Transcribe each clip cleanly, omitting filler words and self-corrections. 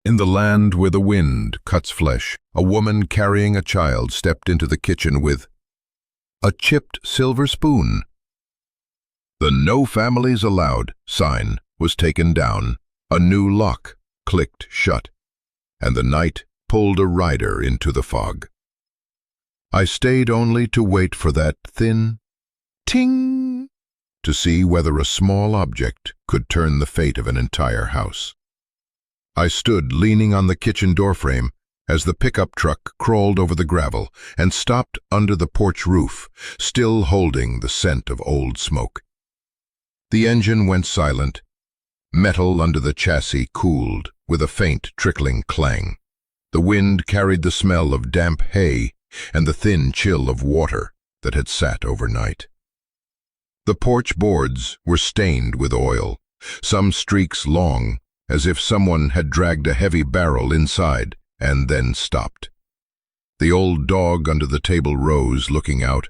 In the land where the wind cuts flesh, a woman carrying a child stepped into the kitchen with a chipped silver spoon. The "No Families Allowed" sign was taken down, a new lock clicked shut, and the night pulled a rider into the fog. I stayed only to wait for that thin ting to see whether a small object could turn the fate of an entire house. I stood leaning on the kitchen doorframe as the pickup truck crawled over the gravel and stopped under the porch roof, still holding the scent of old smoke. The engine went silent. Metal under the chassis cooled with a faint trickling clang. The wind carried the smell of damp hay and the thin chill of water that had sat overnight. The porch boards were stained with oil, some streaks long, as if someone had dragged a heavy barrel inside and then stopped. The old dog under the table rose, looking out,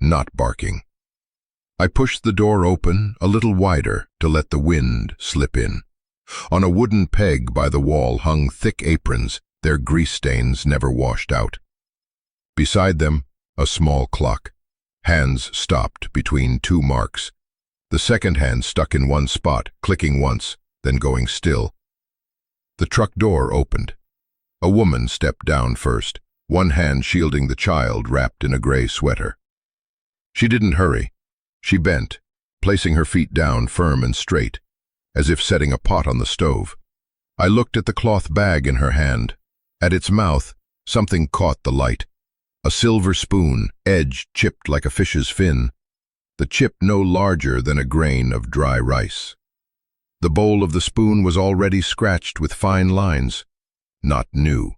not barking. I pushed the door open a little wider to let the wind slip in. On a wooden peg by the wall hung thick aprons, their grease stains never washed out. Beside them, a small clock. Hands stopped between two marks. The second hand stuck in one spot, clicking once, then going still. The truck door opened. A woman stepped down first, one hand shielding the child wrapped in a gray sweater. She didn't hurry. She bent, placing her feet down firm and straight, as if setting a pot on the stove. I looked at the cloth bag in her hand. At its mouth, something caught the light. A silver spoon, edge chipped like a fish's fin, the chip no larger than a grain of dry rice. The bowl of the spoon was already scratched with fine lines, not new.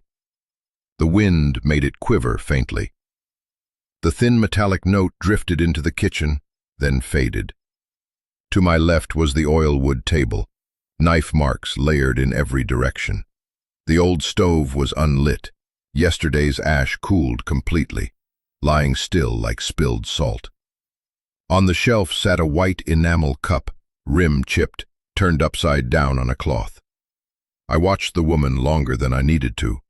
The wind made it quiver faintly. The thin metallic note drifted into the kitchen, then faded. To my left was the oilwood table, knife marks layered in every direction. The old stove was unlit. Yesterday's ash cooled completely, lying still like spilled salt. On the shelf sat a white enamel cup, rim chipped, turned upside down on a cloth. I watched the woman longer than I needed to,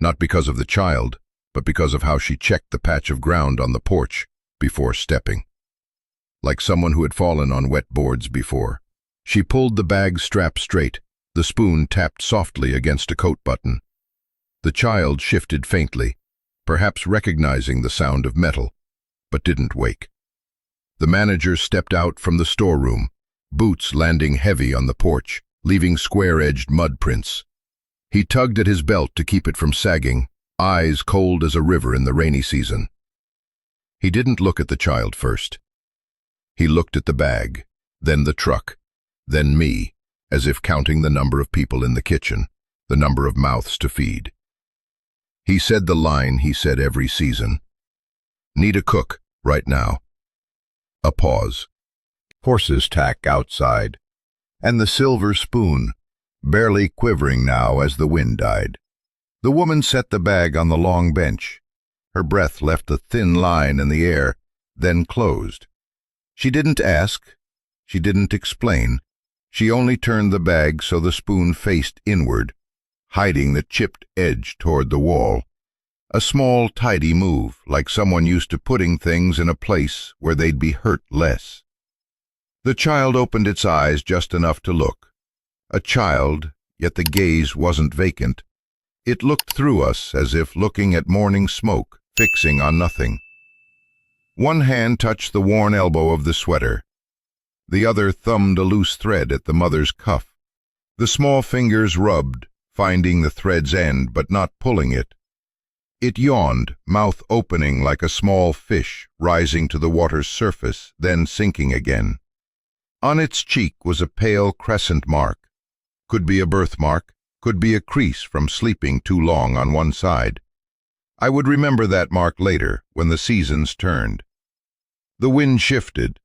not because of the child, but because of how she checked the patch of ground on the porch before stepping. Like someone who had fallen on wet boards before. She pulled the bag strap straight, the spoon tapped softly against a coat button. The child shifted faintly, perhaps recognizing the sound of metal, but didn't wake. The manager stepped out from the storeroom, boots landing heavy on the porch, leaving square-edged mud prints. He tugged at his belt to keep it from sagging, eyes cold as a river in the rainy season. He didn't look at the child first. He looked at the bag, then the truck, then me, as if counting the number of people in the kitchen, the number of mouths to feed. He said the line he said every season. Need a cook, right now. A pause. Horses tack outside, and the silver spoon, barely quivering now as the wind died. The woman set the bag on the long bench. Her breath left a thin line in the air, then closed. She didn't ask. She didn't explain. She only turned the bag so the spoon faced inward, hiding the chipped edge toward the wall. A small, tidy move, like someone used to putting things in a place where they'd be hurt less. The child opened its eyes just enough to look. A child, yet the gaze wasn't vacant. It looked through us as if looking at morning smoke, fixing on nothing. One hand touched the worn elbow of the sweater. The other thumbed a loose thread at the mother's cuff. The small fingers rubbed, finding the thread's end but not pulling it. It yawned, mouth opening like a small fish, rising to the water's surface, then sinking again. On its cheek was a pale crescent mark. Could be a birthmark, could be a crease from sleeping too long on one side. I would remember that mark later, when the seasons turned. The wind shifted.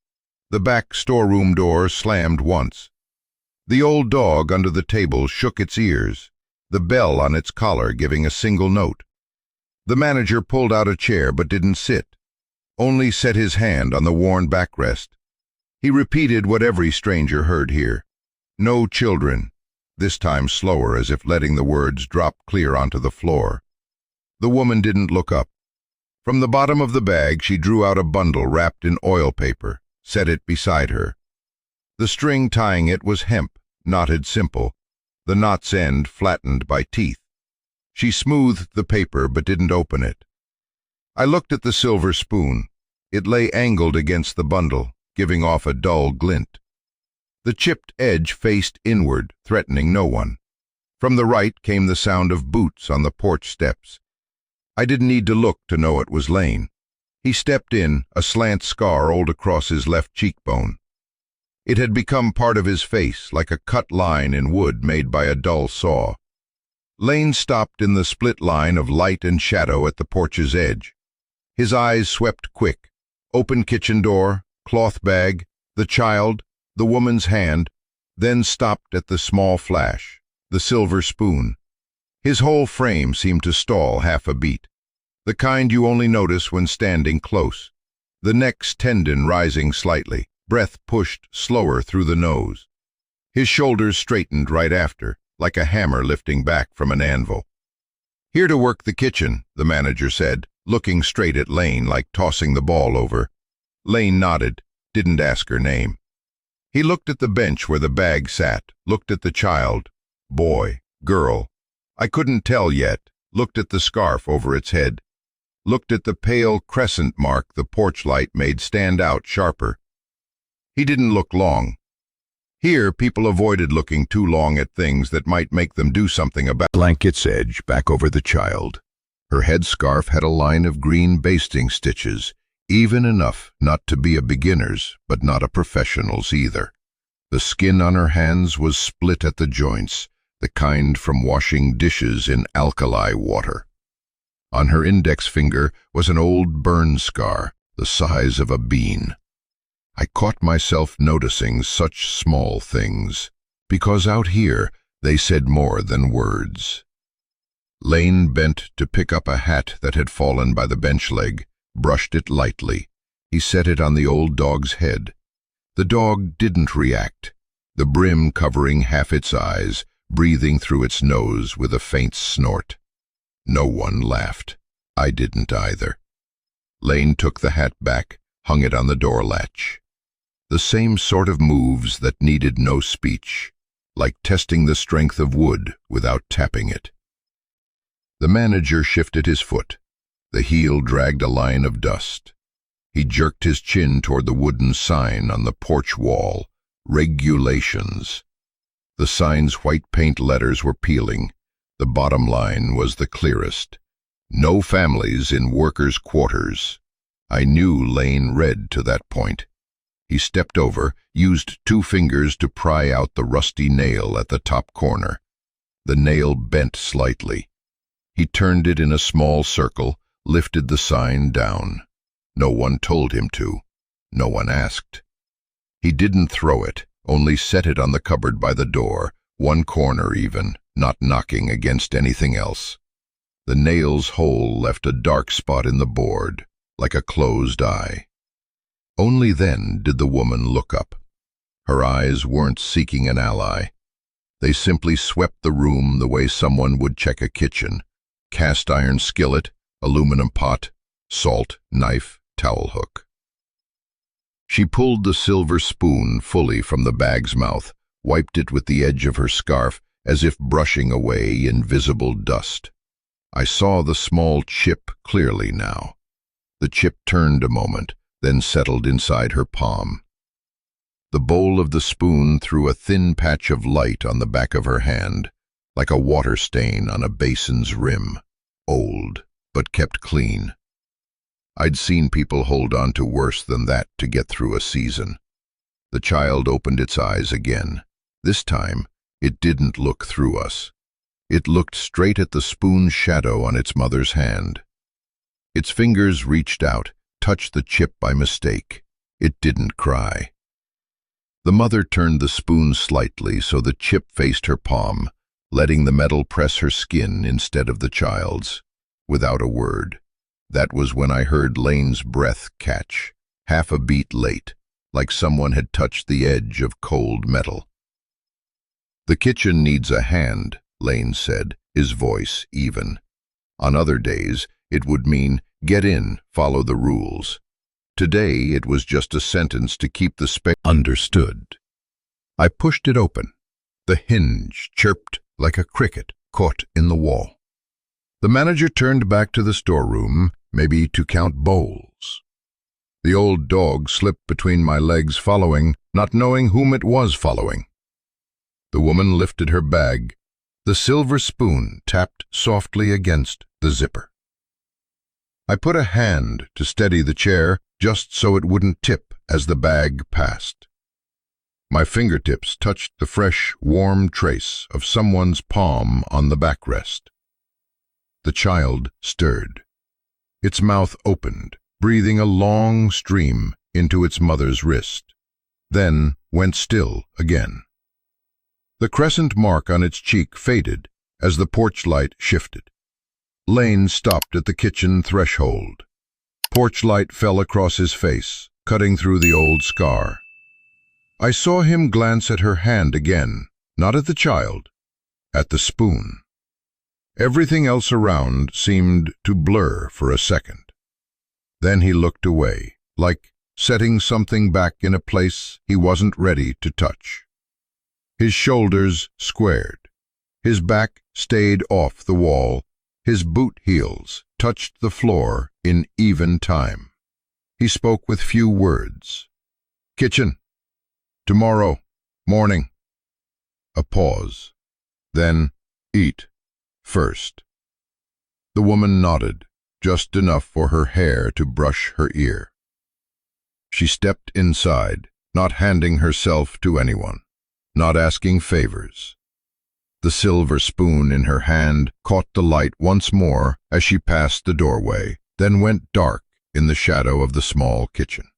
The back storeroom door slammed once. The old dog under the table shook its ears, the bell on its collar giving a single note. The manager pulled out a chair but didn't sit, only set his hand on the worn backrest. He repeated what every stranger heard here. No children. this time slower, as if letting the words drop clear onto the floor. The woman didn't look up. From the bottom of the bag, she drew out a bundle wrapped in oil paper, set it beside her. The string tying it was hemp, knotted simple, the knot's end flattened by teeth. She smoothed the paper but didn't open it. I looked at the silver spoon. It lay angled against the bundle, giving off a dull glint. The chipped edge faced inward, threatening no one. From the right came the sound of boots on the porch steps. I didn't need to look to know it was Lane. He stepped in, a slant scar rolled across his left cheekbone. It had become part of his face, like a cut line in wood made by a dull saw. Lane stopped in the split line of light and shadow at the porch's edge. His eyes swept quick. Open kitchen door, cloth bag, the child, the woman's hand, then stopped at the small flash, the silver spoon. His whole frame seemed to stall half a beat, the kind you only notice when standing close, the neck's tendon rising slightly, breath pushed slower through the nose. His shoulders straightened right after, like a hammer lifting back from an anvil. "Here to work the kitchen," the manager said, looking straight at Lane like tossing the ball over. Lane nodded, didn't ask her name. He looked at the bench where the bag sat, looked at the child, boy, girl. I couldn't tell yet, looked at the scarf over its head, looked at the pale crescent mark the porch light made stand out sharper. He didn't look long. Here, people avoided looking too long at things that might make them do something about. Blanket's edge back over the child. Her headscarf had a line of green basting stitches, even enough not to be a beginner's, but not a professional's either. The skin on her hands was split at the joints, the kind from washing dishes in alkali water. On her index finger was an old burn scar, the size of a bean. I caught myself noticing such small things, because out here they said more than words. Lane bent to pick up a hat that had fallen by the bench leg, brushed it lightly. He set it on the old dog's head. The dog didn't react, the brim covering half its eyes, breathing through its nose with a faint snort. No one laughed. I didn't either. Lane took the hat back, hung it on the door latch. The same sort of moves that needed no speech, like testing the strength of wood without tapping it. The manager shifted his foot. The heel dragged a line of dust. He jerked his chin toward the wooden sign on the porch wall, Regulations. The sign's white paint letters were peeling. The bottom line was the clearest. No families in workers' quarters. I knew Lane read to that point. He stepped over, used 2 fingers to pry out the rusty nail at the top corner. The nail bent slightly. He turned it in a small circle, lifted the sign down. No one told him to. No one asked. He didn't throw it, only set it on the cupboard by the door, one corner even, not knocking against anything else. The nail's hole left a dark spot in the board, like a closed eye. Only then did the woman look up. Her eyes weren't seeking an ally. They simply swept the room the way someone would check a kitchen. Cast iron skillet, aluminum pot, salt, knife, towel hook. She pulled the silver spoon fully from the bag's mouth, wiped it with the edge of her scarf as if brushing away invisible dust. I saw the small chip clearly now. The chip turned a moment, then settled inside her palm. The bowl of the spoon threw a thin patch of light on the back of her hand, like a water stain on a basin's rim, old, but kept clean. I'd seen people hold on to worse than that to get through a season. The child opened its eyes again. This time, it didn't look through us. It looked straight at the spoon's shadow on its mother's hand. Its fingers reached out, touched the chip by mistake. It didn't cry. The mother turned the spoon slightly so the chip faced her palm, letting the metal press her skin instead of the child's. Without a word. That was when I heard Lane's breath catch, half a beat late, like someone had touched the edge of cold metal. "The kitchen needs a hand," Lane said, his voice even. On other days, it would mean, "Get in, follow the rules." Today, it was just a sentence to keep the space. Understood. I pushed it open. The hinge chirped like a cricket caught in the wall. The manager turned back to the storeroom, maybe to count bowls. The old dog slipped between my legs, following, not knowing whom it was following. The woman lifted her bag. The silver spoon tapped softly against the zipper. I put a hand to steady the chair, just so it wouldn't tip as the bag passed. My fingertips touched the fresh, warm trace of someone's palm on the backrest. The child stirred. Its mouth opened, breathing a long stream into its mother's wrist, then went still again. The crescent mark on its cheek faded as the porch light shifted. Lane stopped at the kitchen threshold. Porch light fell across his face, cutting through the old scar. I saw him glance at her hand again, not at the child, at the spoon. Everything else around seemed to blur for a second. Then he looked away, like setting something back in a place he wasn't ready to touch. His shoulders squared. His back stayed off the wall. His boot heels touched the floor in even time. He spoke with few words. "Kitchen. Tomorrow. Morning." A pause. Then, "Eat. First." The woman nodded, just enough for her hair to brush her ear. She stepped inside, not handing herself to anyone, not asking favors. The silver spoon in her hand caught the light once more as she passed the doorway, then went dark in the shadow of the small kitchen.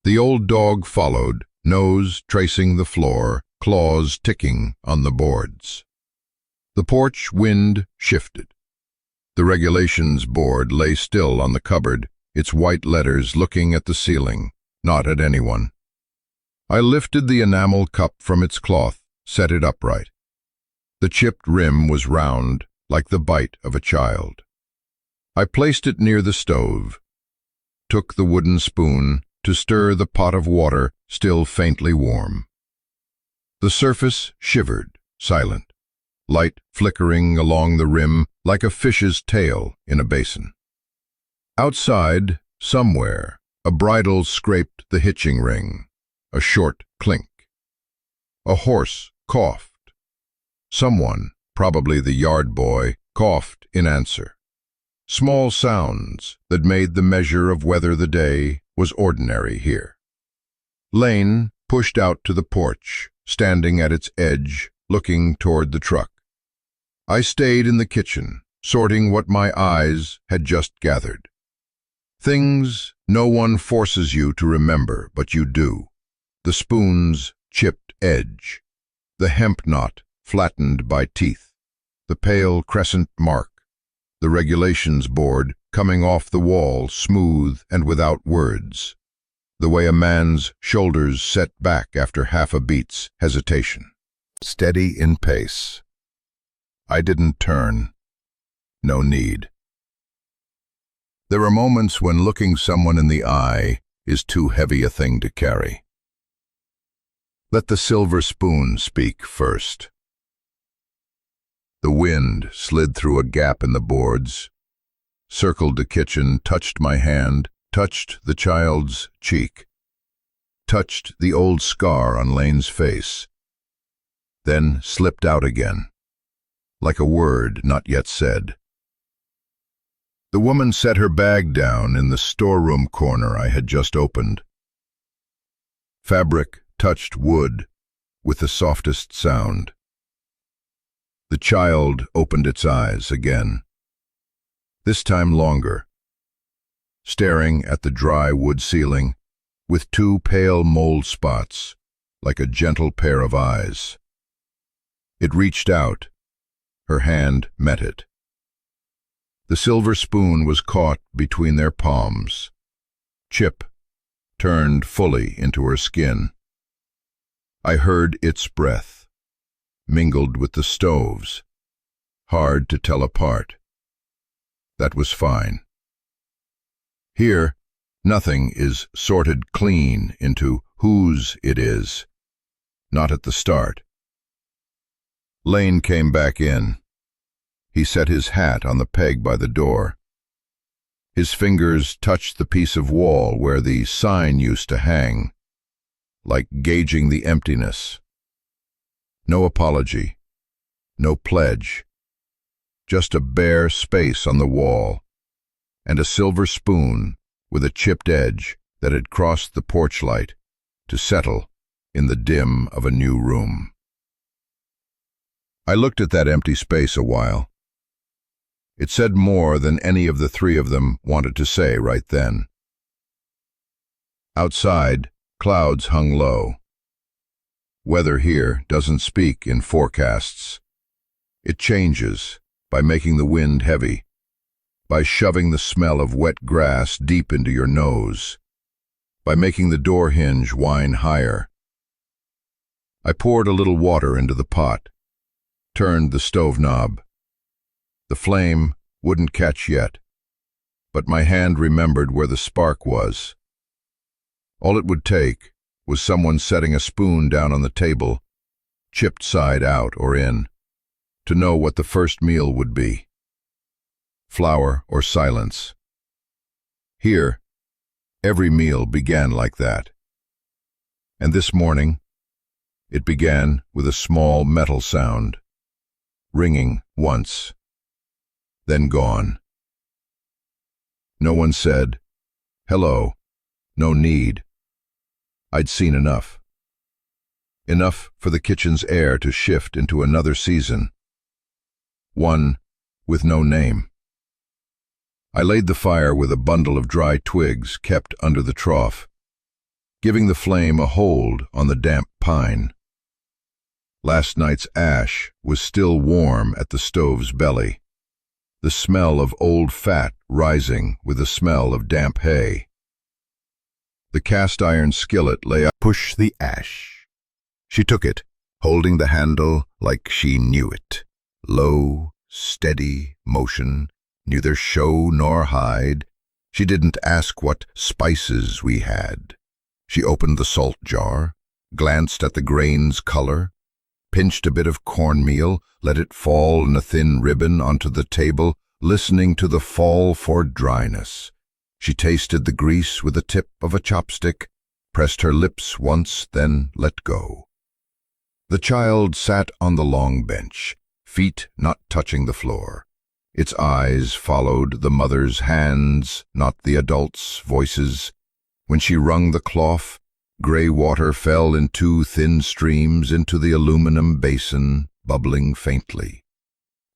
The old dog followed, nose tracing the floor, claws ticking on the boards. The porch wind shifted. The regulations board lay still on the cupboard, its white letters looking at the ceiling, not at anyone. I lifted the enamel cup from its cloth, set it upright. The chipped rim was round, like the bite of a child. I placed it near the stove, took the wooden spoon to stir the pot of water still faintly warm. The surface shivered, silent, light flickering along the rim like a fish's tail in a basin. Outside, somewhere, a bridle scraped the hitching ring, a short clink. A horse coughed. Someone, probably the yard boy, coughed in answer. Small sounds that made the measure of whether the day was ordinary here. Lane pushed out to the porch, standing at its edge, looking toward the truck. I stayed in the kitchen, sorting what my eyes had just gathered. Things no one forces you to remember, but you do. The spoon's chipped edge, the hemp knot flattened by teeth, the pale crescent mark, the regulations board coming off the wall smooth and without words, the way a man's shoulders set back after half a beat's hesitation. Steady in pace. I didn't turn. No need. There are moments when looking someone in the eye is too heavy a thing to carry. Let the silver spoon speak first. The wind slid through a gap in the boards, circled the kitchen, touched my hand, touched the child's cheek, touched the old scar on Lane's face, then slipped out again, like a word not yet said. The woman set her bag down in the storeroom corner I had just opened. Fabric touched wood with the softest sound. The child opened its eyes again, this time longer, staring at the dry wood ceiling with two pale mold spots, like a gentle pair of eyes. It reached out. Her hand met it. The silver spoon was caught between their palms. Chip turned fully into her skin. I heard its breath, mingled with the stoves, hard to tell apart. That was fine. Here, nothing is sorted clean into whose it is, not at the start. Lane came back in. He set his hat on the peg by the door. His fingers touched the piece of wall where the sign used to hang, like gauging the emptiness. No apology, no pledge, just a bare space on the wall, and a silver spoon with a chipped edge that had crossed the porch light to settle in the dim of a new room. I looked at that empty space a while. It said more than any of the three of them wanted to say right then. Outside, clouds hung low. Weather here doesn't speak in forecasts. It changes by making the wind heavy, by shoving the smell of wet grass deep into your nose, by making the door hinge whine higher. I poured a little water into the pot, turned the stove knob. The flame wouldn't catch yet, but my hand remembered where the spark was. All it would take was someone setting a spoon down on the table, chipped side out or in, to know what the first meal would be. Flour or silence. Here, every meal began like that. And this morning, it began with a small metal sound, ringing once, then gone. No one said, "Hello," no need. I'd seen enough. Enough for the kitchen's air to shift into another season. One with no name. I laid the fire with a bundle of dry twigs kept under the trough, giving the flame a hold on the damp pine. Last night's ash was still warm at the stove's belly, the smell of old fat rising with the smell of damp hay. The cast-iron skillet lay up. Push the ash. She took it, holding the handle like she knew it. Low, steady motion, neither show nor hide. She didn't ask what spices we had. She opened the salt jar, glanced at the grain's color, pinched a bit of cornmeal, let it fall in a thin ribbon onto the table, listening to the fall for dryness. She tasted the grease with the tip of a chopstick, pressed her lips once, then let go. The child sat on the long bench, feet not touching the floor. Its eyes followed the mother's hands, not the adults' voices. When she wrung the cloth, gray water fell in two thin streams into the aluminum basin, bubbling faintly.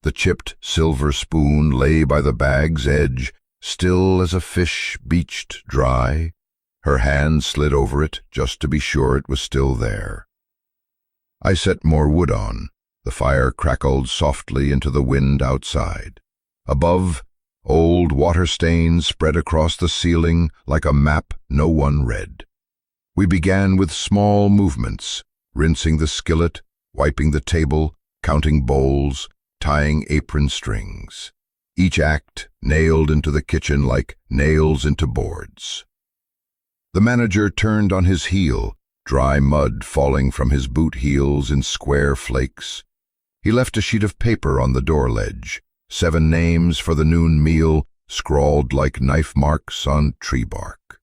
The chipped silver spoon lay by the bag's edge, still as a fish beached dry. Her hand slid over it just to be sure it was still there. I set more wood on. The fire crackled softly into the wind outside. Above, old water stains spread across the ceiling like a map no one read. We began with small movements, rinsing the skillet, wiping the table, counting bowls, tying apron strings. Each act nailed into the kitchen like nails into boards. The manager turned on his heel, dry mud falling from his boot heels in square flakes. He left a sheet of paper on the door ledge, 7 names for the noon meal scrawled like knife marks on tree bark.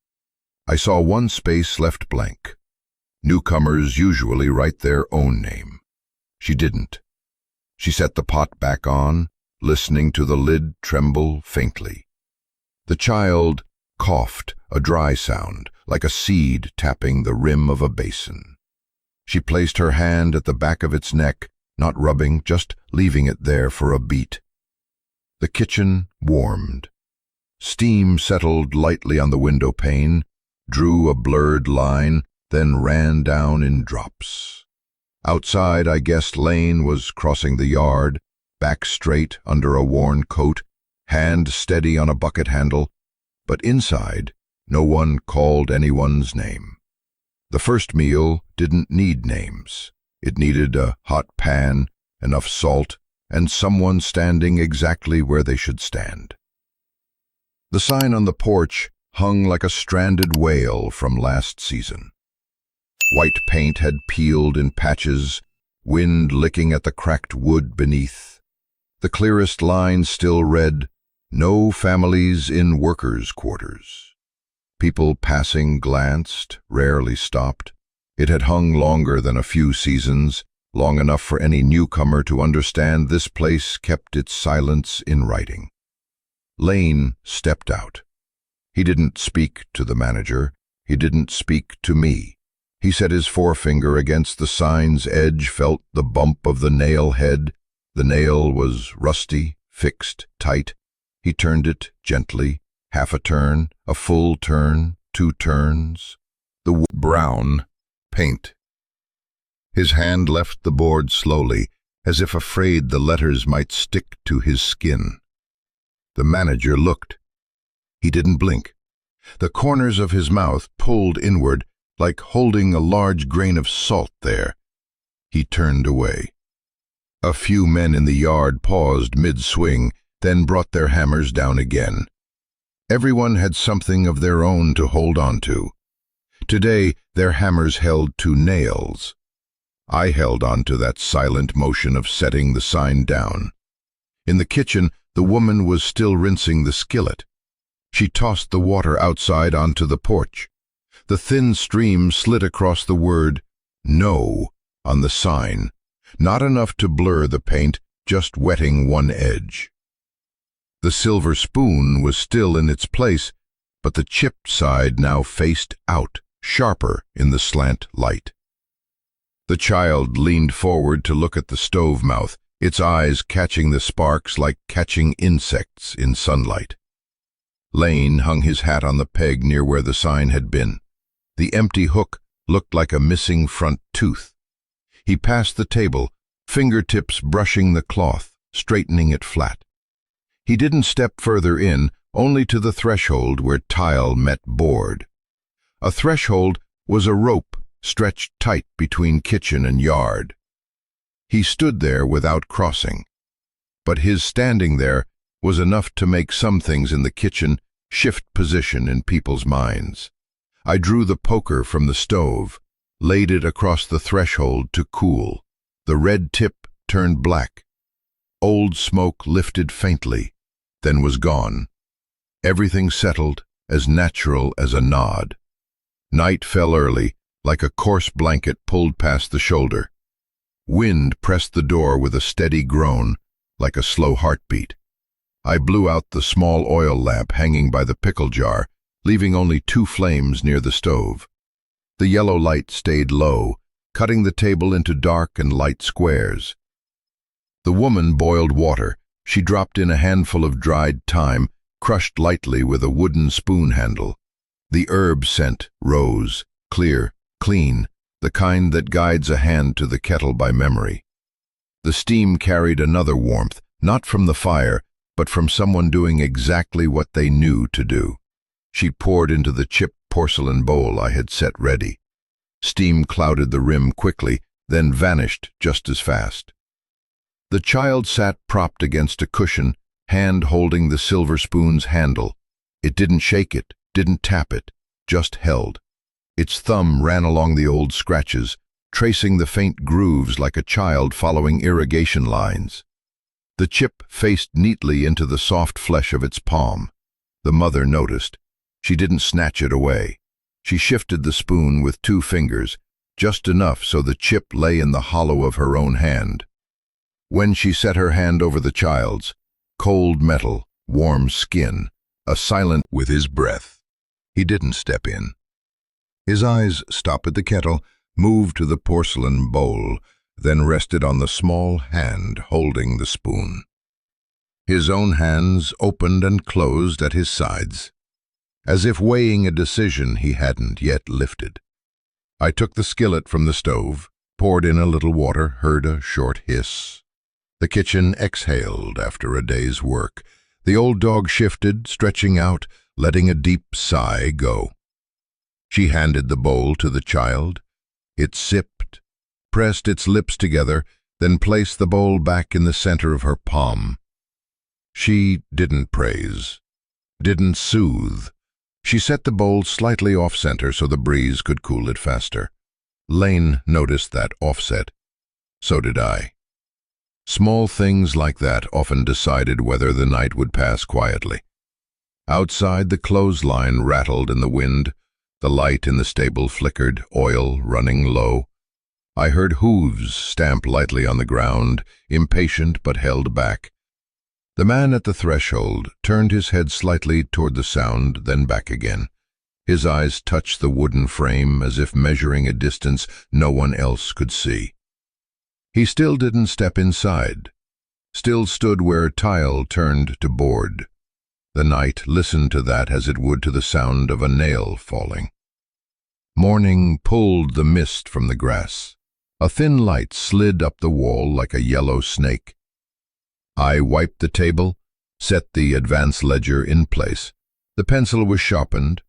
I saw one space left blank. Newcomers usually write their own name. She didn't. She set the pot back on, listening to the lid tremble faintly. The child coughed, a dry sound, like a seed tapping the rim of a basin. She placed her hand at the back of its neck, not rubbing, just leaving it there for a beat. The kitchen warmed. Steam settled lightly on the window pane, drew a blurred line, then ran down in drops. Outside, I guessed Lane was crossing the yard, back straight under a worn coat, hand steady on a bucket handle, but inside, no one called anyone's name. The first meal didn't need names. It needed a hot pan, enough salt, and someone standing exactly where they should stand. The sign on the porch hung like a stranded whale from last season. White paint had peeled in patches, wind licking at the cracked wood beneath. The clearest line still read, "No families in workers' quarters." People passing glanced, rarely stopped. It had hung longer than a few seasons, long enough for any newcomer to understand this place kept its silence in writing. Lane stepped out. He didn't speak to the manager. He didn't speak to me. He set his forefinger against the sign's edge, felt the bump of the nail head. The nail was rusty, fixed, tight. He turned it gently, half a turn, a full turn, 2 turns. The brown paint. His hand left the board slowly, as if afraid the letters might stick to his skin. The manager looked. He didn't blink. The corners of his mouth pulled inward, like holding a large grain of salt there. He turned away. A few men in the yard paused mid-swing, then brought their hammers down again. Everyone had something of their own to hold on to. Today, their hammers held to nails. I held on to that silent motion of setting the sign down. In the kitchen, the woman was still rinsing the skillet. She tossed the water outside onto the porch. The thin stream slid across the word "No" on the sign, not enough to blur the paint, just wetting one edge. The silver spoon was still in its place, but the chipped side now faced out, sharper in the slant light. The child leaned forward to look at the stove mouth, its eyes catching the sparks like catching insects in sunlight. Lane hung his hat on the peg near where the sign had been. The empty hook looked like a missing front tooth. He passed the table, fingertips brushing the cloth, straightening it flat. He didn't step further in, only to the threshold where tile met board. A threshold was a rope stretched tight between kitchen and yard. He stood there without crossing. But his standing there was enough to make some things in the kitchen shift position in people's minds. I drew the poker from the stove, laid it across the threshold to cool. The red tip turned black. Old smoke lifted faintly, then was gone. Everything settled, as natural as a nod. Night fell early, like a coarse blanket pulled past the shoulder. Wind pressed the door with a steady groan, like a slow heartbeat. I blew out the small oil lamp hanging by the pickle jar, leaving only 2 flames near the stove. The yellow light stayed low, cutting the table into dark and light squares. The woman boiled water. She dropped in a handful of dried thyme, crushed lightly with a wooden spoon handle. The herb scent rose, clear, clean, the kind that guides a hand to the kettle by memory. The steam carried another warmth, not from the fire, but from someone doing exactly what they knew to do. She poured into the chipped porcelain bowl I had set ready. Steam clouded the rim quickly, then vanished just as fast. The child sat propped against a cushion, hand holding the silver spoon's handle. It didn't shake it, didn't tap it, just held. Its thumb ran along the old scratches, tracing the faint grooves like a child following irrigation lines. The chip faced neatly into the soft flesh of its palm. The mother noticed. She didn't snatch it away. She shifted the spoon with 2 fingers, just enough so the chip lay in the hollow of her own hand. When she set her hand over the child's, cold metal, warm skin, a silent with his breath. He didn't step in. His eyes stopped at the kettle, moved to the porcelain bowl, then rested on the small hand holding the spoon. His own hands opened and closed at his sides, as if weighing a decision he hadn't yet lifted. I took the skillet from the stove, poured in a little water, heard a short hiss. The kitchen exhaled after a day's work. The old dog shifted, stretching out, letting a deep sigh go. She handed the bowl to the child. It sipped, pressed its lips together, then placed the bowl back in the center of her palm. She didn't praise, didn't soothe. She set the bowl slightly off-center so the breeze could cool it faster. Lane noticed that offset. So did I. Small things like that often decided whether the night would pass quietly. Outside, the clothesline rattled in the wind. The light in the stable flickered, oil running low. I heard hooves stamp lightly on the ground, impatient but held back. The man at the threshold turned his head slightly toward the sound, then back again. His eyes touched the wooden frame as if measuring a distance no one else could see. He still didn't step inside, still stood where tile turned to board. The night listened to that as it would to the sound of a nail falling. Morning pulled the mist from the grass. A thin light slid up the wall like a yellow snake. I wiped the table, set the advance ledger in place. The pencil was sharpened.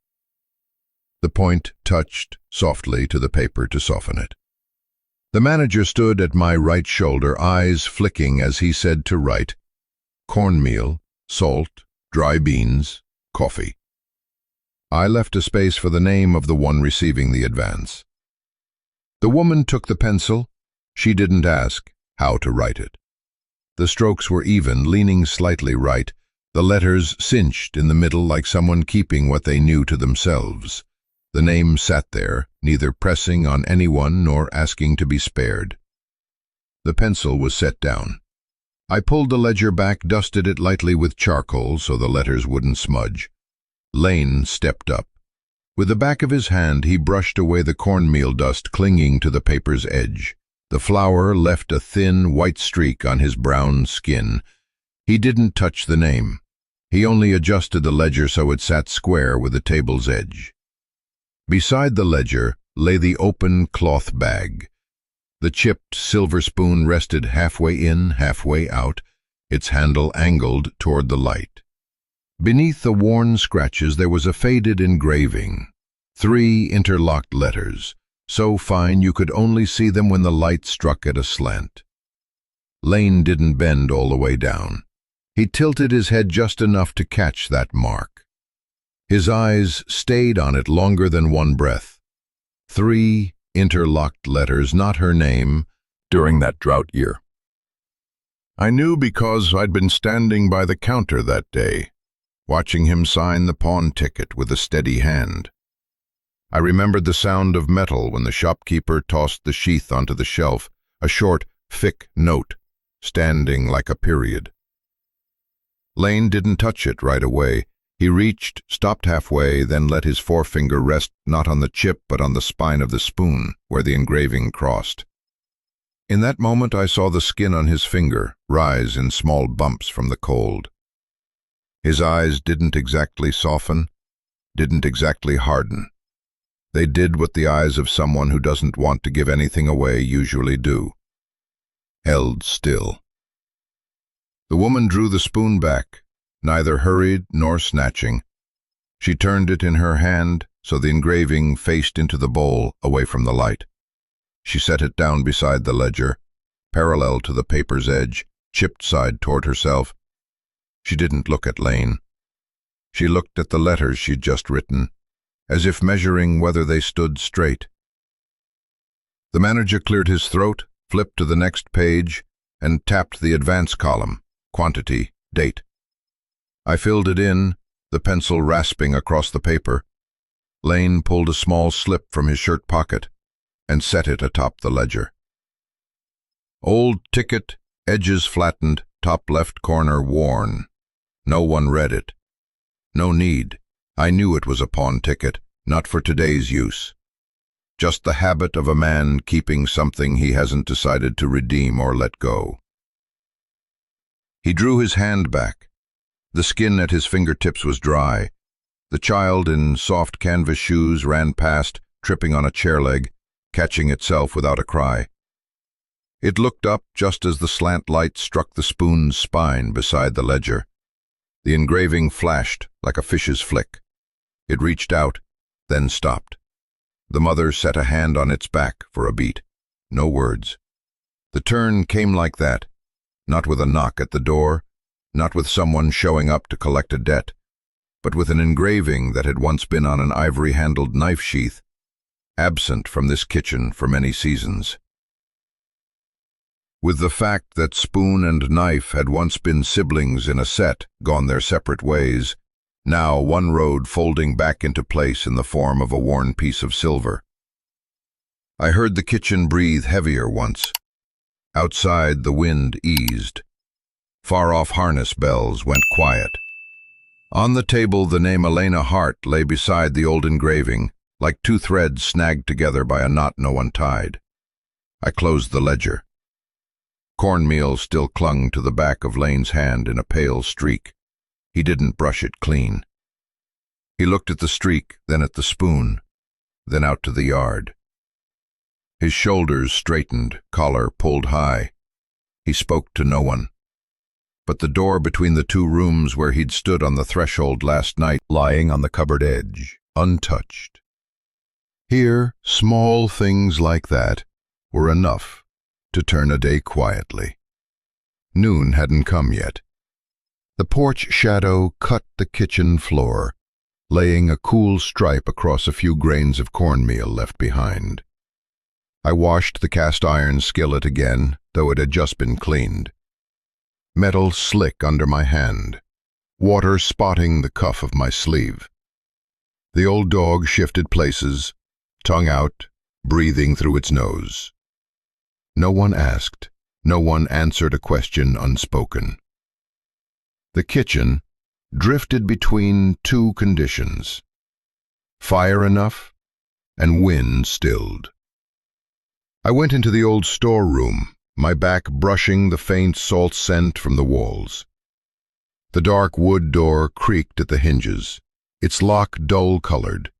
The point touched softly to the paper to soften it. The manager stood at my right shoulder, eyes flicking as he said to write, cornmeal, salt, dry beans, coffee. I left a space for the name of the one receiving the advance. The woman took the pencil. She didn't ask how to write it. The strokes were even, leaning slightly right, the letters cinched in the middle like someone keeping what they knew to themselves. The name sat there, neither pressing on anyone nor asking to be spared. The pencil was set down. I pulled the ledger back, dusted it lightly with charcoal so the letters wouldn't smudge. Lane stepped up. With the back of his hand, he brushed away the cornmeal dust clinging to the paper's edge. The flour left a thin, white streak on his brown skin. He didn't touch the name. He only adjusted the ledger so it sat square with the table's edge. Beside the ledger lay the open cloth bag. The chipped silver spoon rested halfway in, halfway out, its handle angled toward the light. Beneath the worn scratches there was a faded engraving, 3 interlocked letters, so fine you could only see them when the light struck at a slant. Lane didn't bend all the way down. He tilted his head just enough to catch that mark. His eyes stayed on it longer than one breath. 3 interlocked letters, not her name, during that drought year. I knew because I'd been standing by the counter that day, watching him sign the pawn ticket with a steady hand. I remembered the sound of metal when the shopkeeper tossed the sheath onto the shelf, a short, thick note, standing like a period. Lane didn't touch it right away. He reached, stopped halfway, then let his forefinger rest not on the chip but on the spine of the spoon, where the engraving crossed. In that moment I saw the skin on his finger rise in small bumps from the cold. His eyes didn't exactly soften, didn't exactly harden. They did what the eyes of someone who doesn't want to give anything away usually do. Held still. The woman drew the spoon back, neither hurried nor snatching. She turned it in her hand so the engraving faced into the bowl, away from the light. She set it down beside the ledger, parallel to the paper's edge, chipped side toward herself. She didn't look at Lane. She looked at the letters she'd just written, as if measuring whether they stood straight. The manager cleared his throat, flipped to the next page, and tapped the advance column, quantity, date. I filled it in, the pencil rasping across the paper. Lane pulled a small slip from his shirt pocket and set it atop the ledger. Old ticket, edges flattened, top left corner worn. No one read it. No need. I knew it was a pawn ticket, not for today's use. Just the habit of a man keeping something he hasn't decided to redeem or let go. He drew his hand back. The skin at his fingertips was dry. The child in soft canvas shoes ran past, tripping on a chair leg, catching itself without a cry. It looked up just as the slant light struck the spoon's spine beside the ledger. The engraving flashed like a fish's flick. It reached out, then stopped. The mother set a hand on its back for a beat. No words. The turn came like that, not with a knock at the door, not with someone showing up to collect a debt, but with an engraving that had once been on an ivory-handled knife sheath, absent from this kitchen for many seasons. With the fact that spoon and knife had once been siblings in a set, gone their separate ways, now one road folding back into place in the form of a worn piece of silver. I heard the kitchen breathe heavier once. Outside, the wind eased. Far-off harness bells went quiet. On the table, the name Elena Hart lay beside the old engraving, like two threads snagged together by a knot no one tied. I closed the ledger. Cornmeal still clung to the back of Lane's hand in a pale streak. He didn't brush it clean. He looked at the streak, then at the spoon, then out to the yard. His shoulders straightened, collar pulled high. He spoke to no one. But the door between the two rooms where he'd stood on the threshold last night, lying on the cupboard edge, untouched. Here, small things like that were enough to turn a day quietly. Noon hadn't come yet. The porch shadow cut the kitchen floor, laying a cool stripe across a few grains of cornmeal left behind. I washed the cast-iron skillet again, though it had just been cleaned. Metal slick under my hand, water spotting the cuff of my sleeve. The old dog shifted places, tongue out, breathing through its nose. No one asked, no one answered a question unspoken. The kitchen drifted between two conditions: fire enough and wind stilled. I went into the old storeroom, my back brushing the faint salt scent from the walls. The dark wood door creaked at the hinges, its lock dull-colored,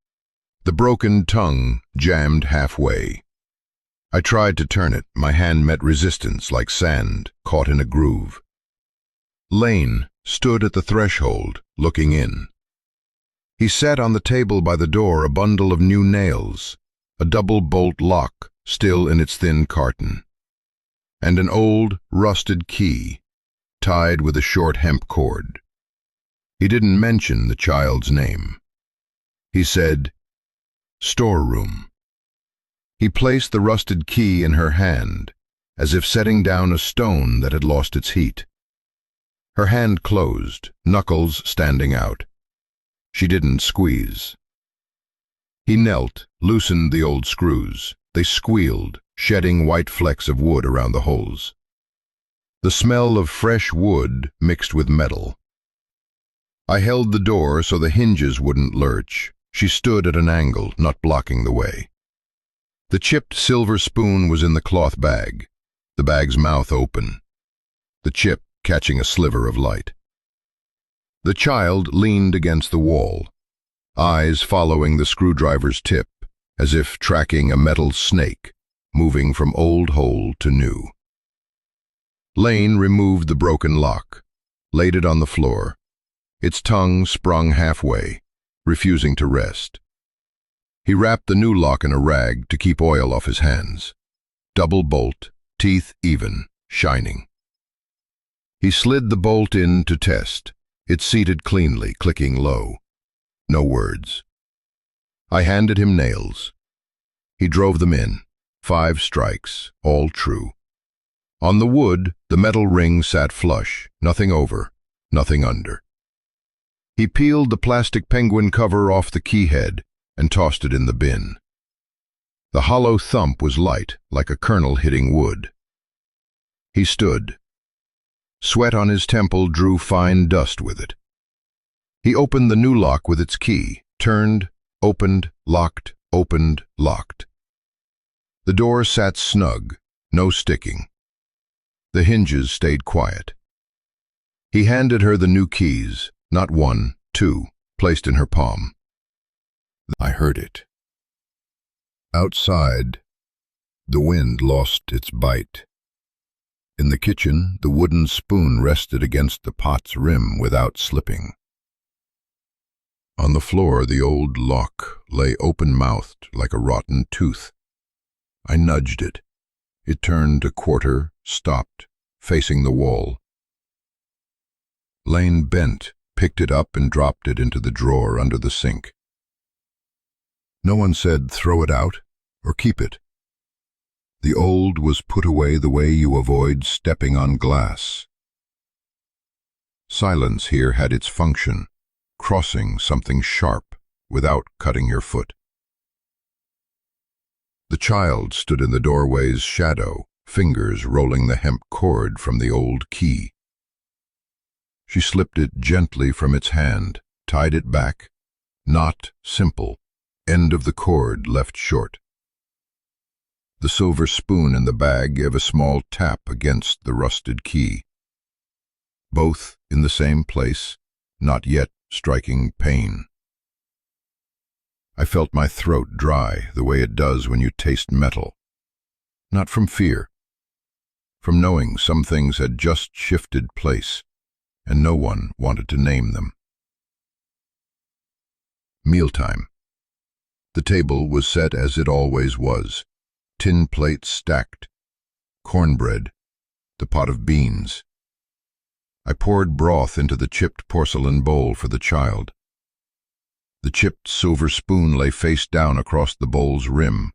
the broken tongue jammed halfway. I tried to turn it, my hand met resistance like sand caught in a groove. Lane stood at the threshold, looking in. He sat on the table by the door, a bundle of new nails, a double-bolt lock still in its thin carton, and an old, rusted key, tied with a short hemp cord. He didn't mention the child's name. He said, "Storeroom." He placed the rusted key in her hand, as if setting down a stone that had lost its heat. Her hand closed, knuckles standing out. She didn't squeeze. He knelt, loosened the old screws. They squealed, shedding white flecks of wood around the holes. The smell of fresh wood mixed with metal. I held the door so the hinges wouldn't lurch. She stood at an angle, not blocking the way. The chipped silver spoon was in the cloth bag, the bag's mouth open, the chip catching a sliver of light. The child leaned against the wall, eyes following the screwdriver's tip, as if tracking a metal snake, moving from old hole to new. Lane removed the broken lock, laid it on the floor, its tongue sprung halfway, refusing to rest. He wrapped the new lock in a rag to keep oil off his hands. Double bolt, teeth even, shining. He slid the bolt in to test. It seated cleanly, clicking low. No words. I handed him nails. He drove them in. 5 strikes, all true. On the wood, the metal ring sat flush, nothing over, nothing under. He peeled the plastic penguin cover off the key head and tossed it in the bin. The hollow thump was light, like a kernel hitting wood. He stood. Sweat on his temple drew fine dust with it. He opened the new lock with its key, turned, opened, locked, opened, locked. The door sat snug, no sticking. The hinges stayed quiet. He handed her the new keys, not 1, 2, placed in her palm. I heard it. Outside, the wind lost its bite. In the kitchen, the wooden spoon rested against the pot's rim without slipping. On the floor, the old lock lay open-mouthed like a rotten tooth. I nudged it, It turned a quarter, stopped, facing the wall. Lane bent, picked it up and dropped it into the drawer under the sink. No one said throw it out or keep it. The old was put away the way you avoid stepping on glass. Silence here had its function, crossing something sharp without cutting your foot. The child stood in the doorway's shadow, fingers rolling the hemp cord from the old key. She slipped it gently from its hand, tied it back. Knot simple, end of the cord left short. The silver spoon in the bag gave a small tap against the rusted key. Both in the same place, not yet striking pain. I felt my throat dry the way it does when you taste metal. Not from fear, from knowing some things had just shifted place, and no one wanted to name them. Mealtime. The table was set as it always was, tin plates stacked, cornbread, the pot of beans. I poured broth into the chipped porcelain bowl for the child. The chipped silver spoon lay face down across the bowl's rim,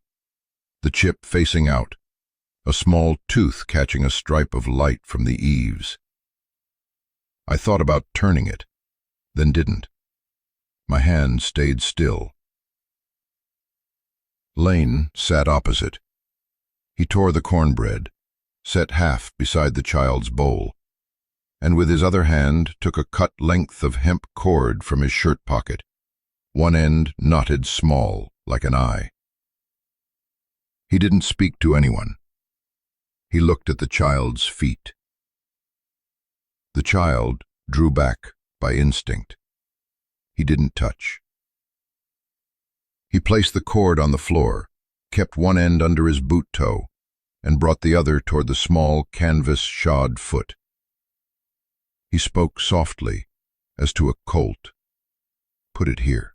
the chip facing out, a small tooth catching a stripe of light from the eaves. I thought about turning it, then didn't. My hand stayed still. Lane sat opposite. He tore the cornbread, set half beside the child's bowl, and with his other hand took a cut length of hemp cord from his shirt pocket, one end knotted small like an eye. He didn't speak to anyone. He looked at the child's feet. The child drew back by instinct. He didn't touch. He placed the cord on the floor, kept one end under his boot toe, and brought the other toward the small canvas-shod foot. He spoke softly, as to a colt. Put it here.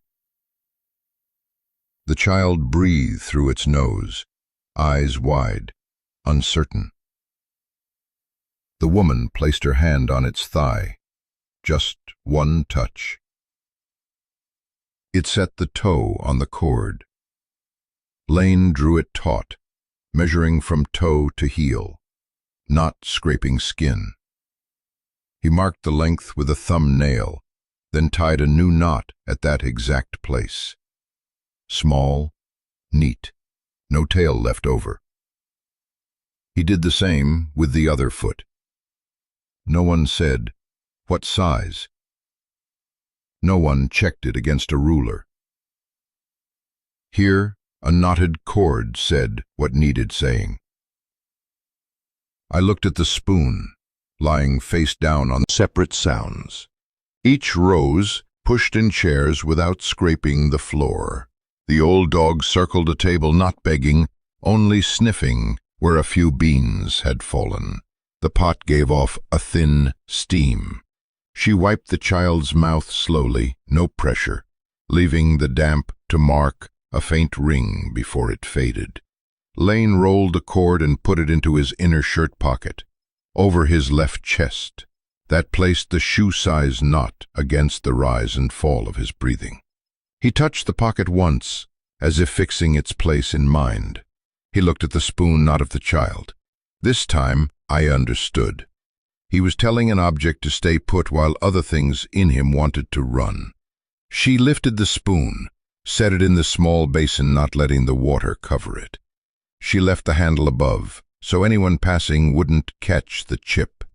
The child breathed through its nose, eyes wide, uncertain. The woman placed her hand on its thigh, just one touch. It set the toe on the cord. Lane drew it taut, measuring from toe to heel, not scraping skin. He marked the length with a thumb nail, then tied a new knot at that exact place. Small, neat, no tail left over. He did the same with the other foot. No one said, "What size?" No one checked it against a ruler. Here, a knotted cord said what needed saying. I looked at the spoon, lying face down on separate sounds. Each rose pushed in chairs without scraping the floor. The old dog circled a table, not begging, only sniffing where a few beans had fallen. The pot gave off a thin steam. She wiped the child's mouth slowly, no pressure, leaving the damp to mark a faint ring before it faded. Lane rolled the cord and put it into his inner shirt pocket, over his left chest. That placed the shoe-size knot against the rise and fall of his breathing. He touched the pocket once, as if fixing its place in mind. He looked at the spoon, not of the child. This time, I understood. He was telling an object to stay put while other things in him wanted to run. She lifted the spoon, set it in the small basin, not letting the water cover it. She left the handle above, so anyone passing wouldn't catch the chip.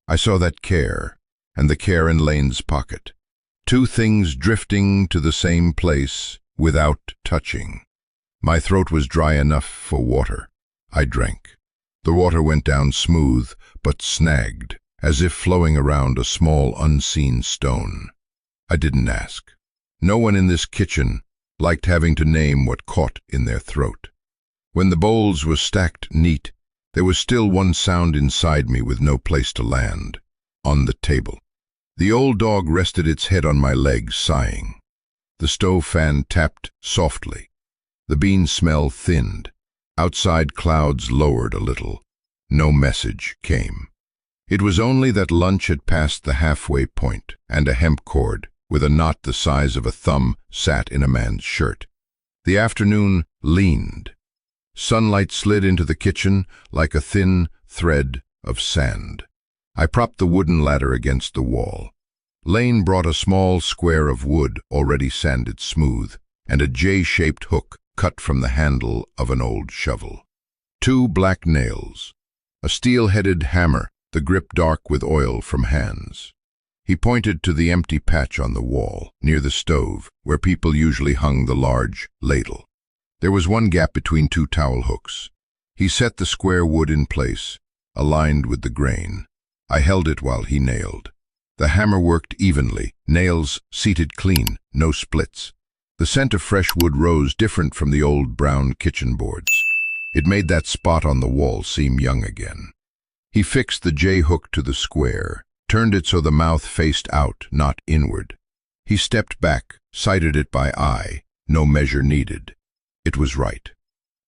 I saw that care, and the care in Lane's pocket. Two things drifting to the same place without touching. My throat was dry enough for water. I drank. The water went down smooth, but snagged, as if flowing around a small unseen stone. I didn't ask. No one in this kitchen liked having to name what caught in their throat. When the bowls were stacked neat, there was still one sound inside me with no place to land. On the table. The old dog rested its head on my leg, sighing. The stove fan tapped softly. The bean smell thinned. Outside, clouds lowered a little. No message came. It was only that lunch had passed the halfway point, and a hemp cord, with a knot the size of a thumb, sat in a man's shirt. The afternoon leaned. Sunlight slid into the kitchen like a thin thread of sand. I propped the wooden ladder against the wall. Lane brought a small square of wood already sanded smooth, and a J-shaped hook cut from the handle of an old shovel. 2 black nails. A steel-headed hammer, the grip dark with oil from hands. He pointed to the empty patch on the wall, near the stove, where people usually hung the large ladle. There was one gap between 2 towel hooks. He set the square wood in place, aligned with the grain. I held it while he nailed. The hammer worked evenly, nails seated clean, no splits. The scent of fresh wood rose different from the old brown kitchen boards. It made that spot on the wall seem young again. He fixed the J-hook to the square, turned it so the mouth faced out, not inward. He stepped back, sighted it by eye, no measure needed. It was right.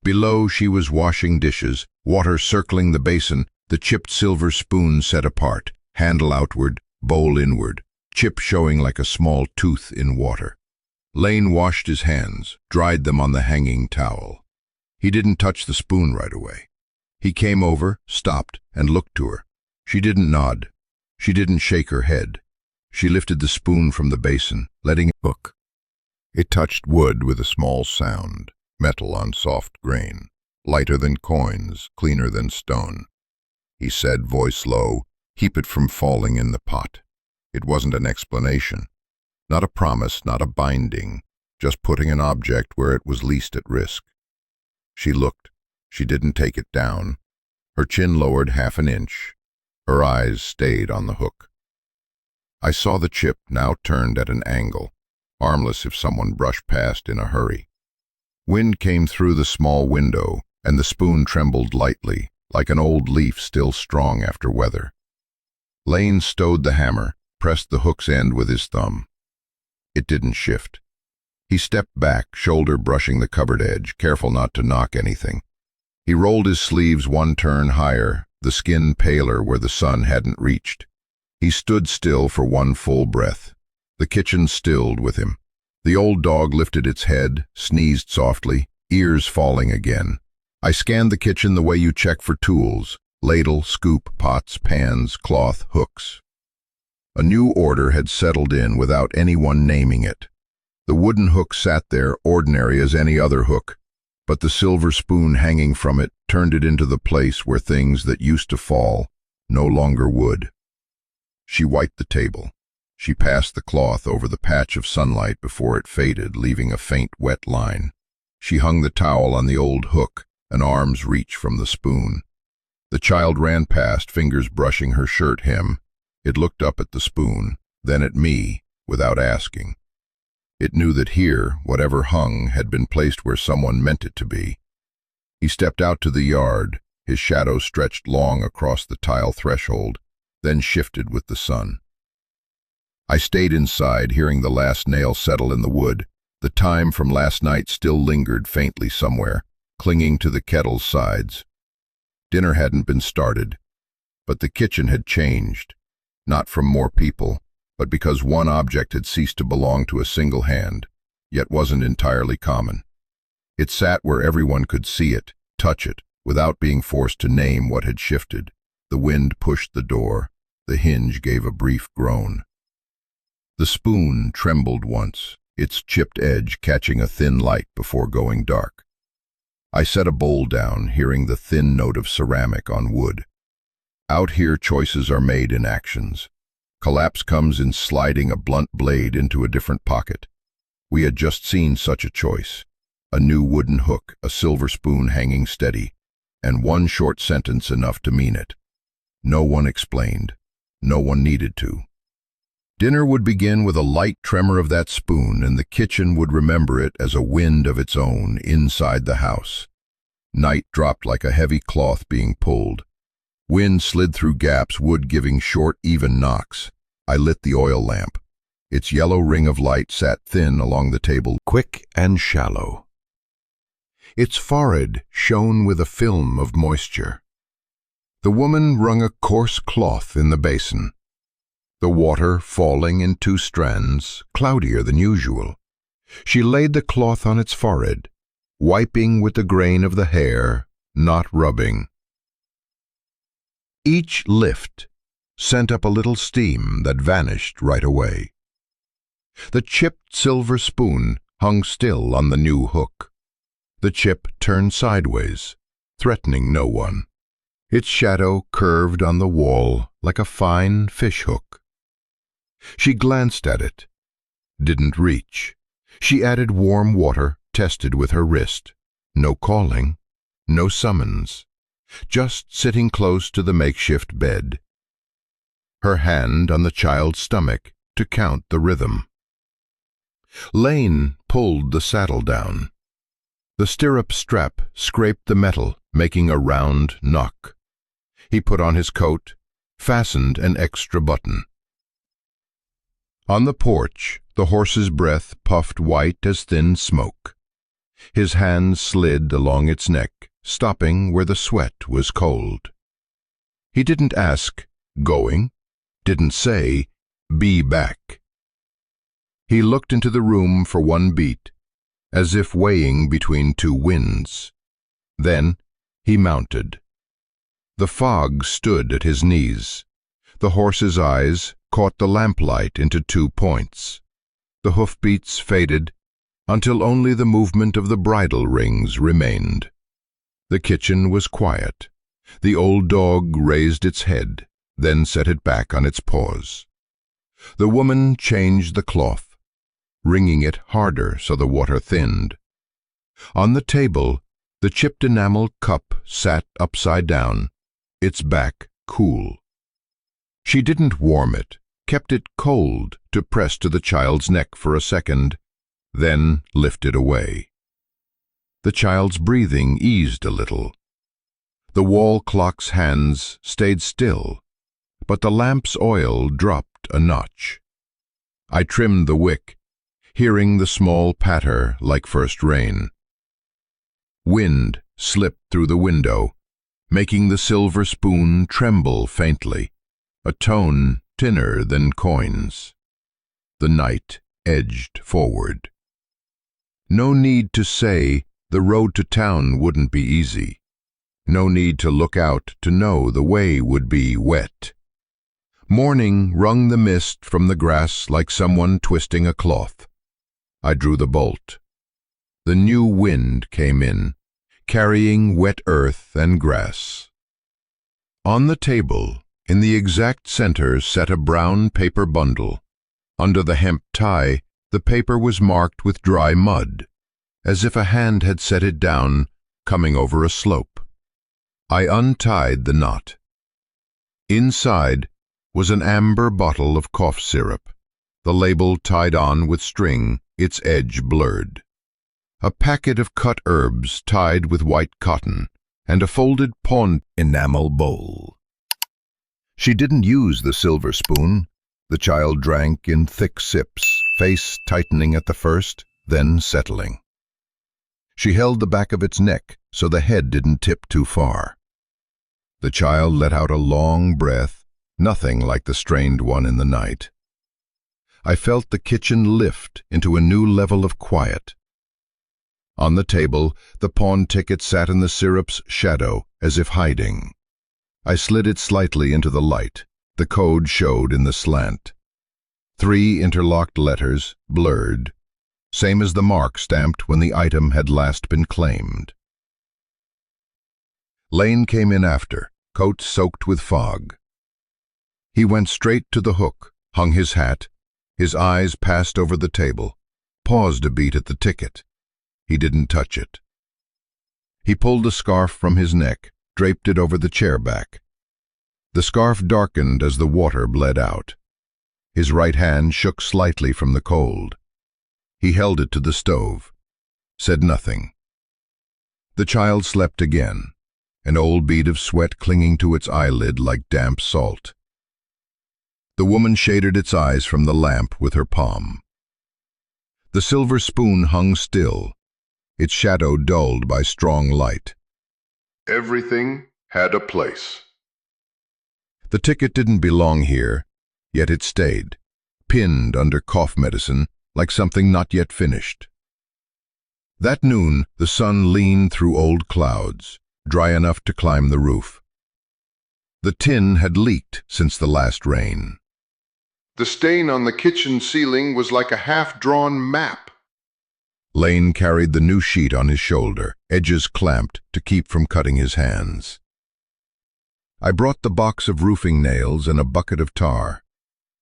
Below, she was washing dishes, water circling the basin, the chipped silver spoon set apart, handle outward, bowl inward, chip showing like a small tooth in water. Lane washed his hands, dried them on the hanging towel. He didn't touch the spoon right away. He came over, stopped, and looked to her. She didn't nod. She didn't shake her head. She lifted the spoon from the basin, letting it hook. It touched wood with a small sound, metal on soft grain, lighter than coins, cleaner than stone. He said, voice low, "Keep it from falling in the pot." It wasn't an explanation. Not a promise, not a binding, just putting an object where it was least at risk. She looked. She didn't take it down. Her chin lowered half an inch. Her eyes stayed on the hook. I saw the chip now turned at an angle, harmless if someone brushed past in a hurry. Wind came through the small window, and the spoon trembled lightly, like an old leaf still strong after weather. Lane stowed the hammer, pressed the hook's end with his thumb. It didn't shift. He stepped back, shoulder brushing the cupboard edge, careful not to knock anything. He rolled his sleeves one turn higher, the skin paler where the sun hadn't reached. He stood still for one full breath. The kitchen stilled with him. The old dog lifted its head, sneezed softly, ears falling again. I scanned the kitchen the way you check for tools: ladle, scoop, pots, pans, cloth, hooks. A new order had settled in without anyone naming it. The wooden hook sat there, ordinary as any other hook, but the silver spoon hanging from it turned it into the place where things that used to fall no longer would. She wiped the table. She passed the cloth over the patch of sunlight before it faded, leaving a faint wet line. She hung the towel on the old hook, an arm's reach from the spoon. The child ran past, fingers brushing her shirt hem. It looked up at the spoon, then at me, without asking. It knew that here, whatever hung, had been placed where someone meant it to be. He stepped out to the yard, his shadow stretched long across the tile threshold, then shifted with the sun. I stayed inside, hearing the last nail settle in the wood. The time from last night still lingered faintly somewhere, clinging to the kettle's sides. Dinner hadn't been started, but the kitchen had changed, not from more people, but because one object had ceased to belong to a single hand, yet wasn't entirely common. It sat where everyone could see it, touch it, without being forced to name what had shifted. The wind pushed the door. The hinge gave a brief groan. The spoon trembled once, its chipped edge catching a thin light before going dark. I set a bowl down, hearing the thin note of ceramic on wood. Out here, choices are made in actions. Collapse comes in sliding a blunt blade into a different pocket. We had just seen such a choice. A new wooden hook, a silver spoon hanging steady, and one short sentence enough to mean it. No one explained. No one needed to. Dinner would begin with a light tremor of that spoon, and the kitchen would remember it as a wind of its own inside the house. Night dropped like a heavy cloth being pulled. Wind slid through gaps, wood giving short, even knocks. I lit the oil lamp. Its yellow ring of light sat thin along the table, quick and shallow. Its forehead shone with a film of moisture. The woman wrung a coarse cloth in the basin, the water falling in 2 strands, cloudier than usual. She laid the cloth on its forehead, wiping with the grain of the hair, not rubbing. Each lift sent up a little steam that vanished right away. The chipped silver spoon hung still on the new hook. The chip turned sideways, threatening no one. Its shadow curved on the wall like a fine fish hook. She glanced at it, didn't reach. She added warm water, tested with her wrist. No calling, no summons, just sitting close to the makeshift bed. Her hand on the child's stomach to count the rhythm. Lane pulled the saddle down. The stirrup strap scraped the metal, making a round knock. He put on his coat, fastened an extra button. On the porch, the horse's breath puffed white as thin smoke. His hands slid along its neck, stopping where the sweat was cold. He didn't ask, "Going?" Didn't say, "Be back." He looked into the room for one beat, as if weighing between 2 winds. Then he mounted. The fog stood at his knees. The horse's eyes caught the lamplight into 2 points. The hoofbeats faded until only the movement of the bridle rings remained. The kitchen was quiet. The old dog raised its head, then set it back on its paws. The woman changed the cloth, wringing it harder so the water thinned. On the table, the chipped enamel cup sat upside down, its back cool. She didn't warm it, kept it cold to press to the child's neck for a second, then lifted away. The child's breathing eased a little. The wall clock's hands stayed still, but the lamp's oil dropped a notch. I trimmed the wick, hearing the small patter like first rain. Wind slipped through the window, making the silver spoon tremble faintly, a tone thinner than coins. The night edged forward. No need to say the road to town wouldn't be easy. No need to look out to know the way would be wet. Morning wrung the mist from the grass like someone twisting a cloth. I drew the bolt. The new wind came in, carrying wet earth and grass. On the table, in the exact center, sat a brown paper bundle. Under the hemp tie, the paper was marked with dry mud, as if a hand had set it down, coming over a slope. I untied the knot. Inside was an amber bottle of cough syrup, the label tied on with string, its edge blurred. A packet of cut herbs tied with white cotton, and a folded pawn enamel bowl. She didn't use the silver spoon. The child drank in thick sips, face tightening at the first, then settling. She held the back of its neck so the head didn't tip too far. The child let out a long breath, nothing like the strained one in the night. I felt the kitchen lift into a new level of quiet. On the table, the pawn ticket sat in the syrup's shadow, as if hiding. I slid it slightly into the light. The code showed in the slant. 3 interlocked letters, blurred, same as the mark stamped when the item had last been claimed. Lane came in after, coat soaked with fog. He went straight to the hook, hung his hat. His eyes passed over the table, paused a beat at the ticket. He didn't touch it. He pulled a scarf from his neck, draped it over the chair back. The scarf darkened as the water bled out. His right hand shook slightly from the cold. He held it to the stove, said nothing. The child slept again, an old bead of sweat clinging to its eyelid like damp salt. The woman shaded its eyes from the lamp with her palm. The silver spoon hung still, its shadow dulled by strong light. Everything had a place. The ticket didn't belong here, yet it stayed, pinned under cough medicine like something not yet finished. That noon, the sun leaned through old clouds, dry enough to climb the roof. The tin had leaked since the last rain. The stain on the kitchen ceiling was like a half-drawn map. Lane carried the new sheet on his shoulder, edges clamped to keep from cutting his hands. I brought the box of roofing nails and a bucket of tar.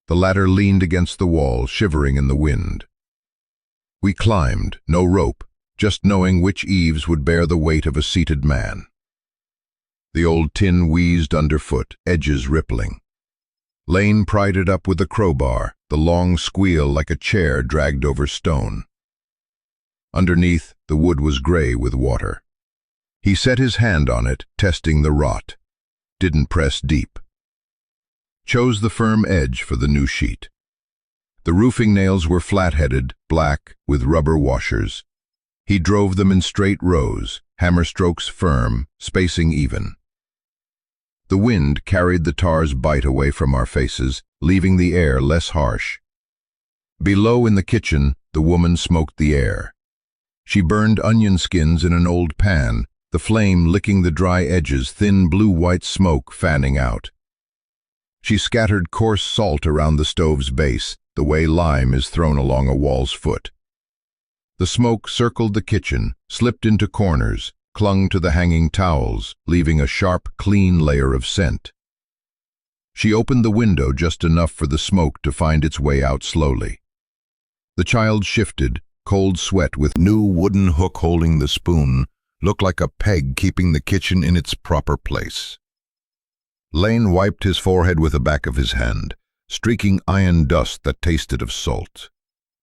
The latter leaned against the wall, shivering in the wind. We climbed, no rope, just knowing which eaves would bear the weight of a seated man. The old tin wheezed underfoot, edges rippling. Lane pried it up with a crowbar, the long squeal like a chair dragged over stone. Underneath, the wood was gray with water. He set his hand on it, testing the rot. Didn't press deep. Chose the firm edge for the new sheet. The roofing nails were flat-headed, black, with rubber washers. He drove them in straight rows, hammer strokes firm, spacing even. The wind carried the tar's bite away from our faces, leaving the air less harsh. Below in the kitchen, the woman smoked the air. She burned onion skins in an old pan, the flame licking the dry edges, thin blue-white smoke fanning out. She scattered coarse salt around the stove's base, the way lime is thrown along a wall's foot. The smoke circled the kitchen, slipped into corners, clung to the hanging towels, leaving a sharp, clean layer of scent. She opened the window just enough for the smoke to find its way out slowly. The child shifted, cold sweat with new wooden hook holding the spoon, looked like a peg keeping the kitchen in its proper place. Lane wiped his forehead with the back of his hand, streaking iron dust that tasted of salt.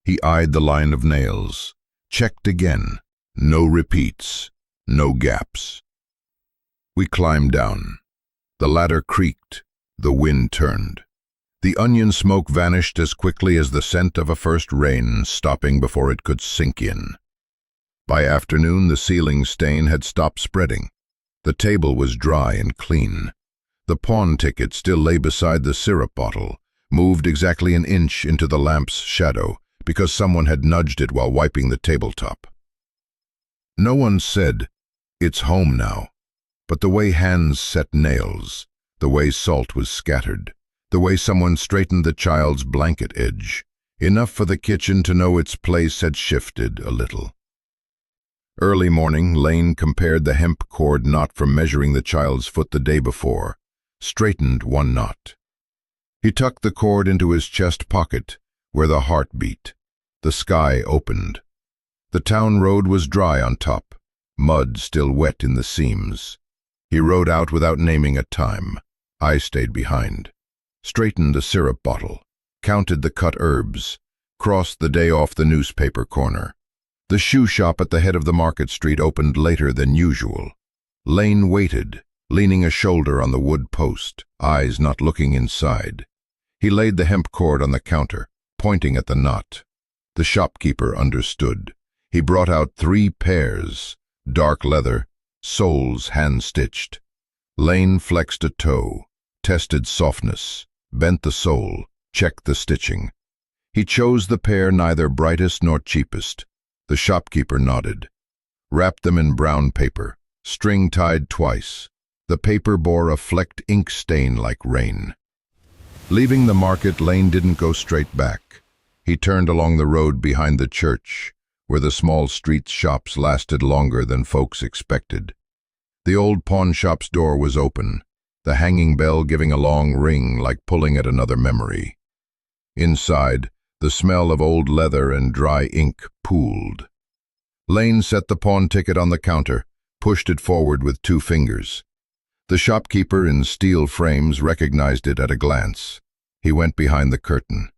He eyed the line of nails, checked again. No repeats, no gaps. We climbed down. The ladder creaked, the wind turned. The onion smoke vanished as quickly as the scent of a first rain, stopping before it could sink in. By afternoon, the ceiling stain had stopped spreading. The table was dry and clean. The pawn ticket still lay beside the syrup bottle, moved exactly an inch into the lamp's shadow, because someone had nudged it while wiping the tabletop. No one said, "It's home now," but the way hands set nails, the way salt was scattered, the way someone straightened the child's blanket edge, enough for the kitchen to know its place had shifted a little. Early morning, Lane compared the hemp cord knot from measuring the child's foot the day before, straightened one knot. He tucked the cord into his chest pocket, where the heart beat. The sky opened. The town road was dry on top, mud still wet in the seams. He rode out without naming a time. I stayed behind. Straightened the syrup bottle, counted the cut herbs, crossed the day off the newspaper corner. The shoe shop at the head of the market street opened later than usual. Lane waited, leaning a shoulder on the wood post, eyes not looking inside. He laid the hemp cord on the counter, pointing at the knot. The shopkeeper understood. He brought out 3 pairs, dark leather, soles hand-stitched. Lane flexed a toe, tested softness, bent the sole, checked the stitching. He chose the pair neither brightest nor cheapest. The shopkeeper nodded. Wrapped them in brown paper, string tied twice. The paper bore a flecked ink stain like rain. Leaving the market, Lane didn't go straight back. He turned along the road behind the church, where the small street shops lasted longer than folks expected. The old pawn shop's door was open, the hanging bell giving a long ring like pulling at another memory. Inside, the smell of old leather and dry ink pooled. Lane set the pawn ticket on the counter, pushed it forward with 2 fingers. The shopkeeper in steel frames recognized it at a glance. He went behind the curtain.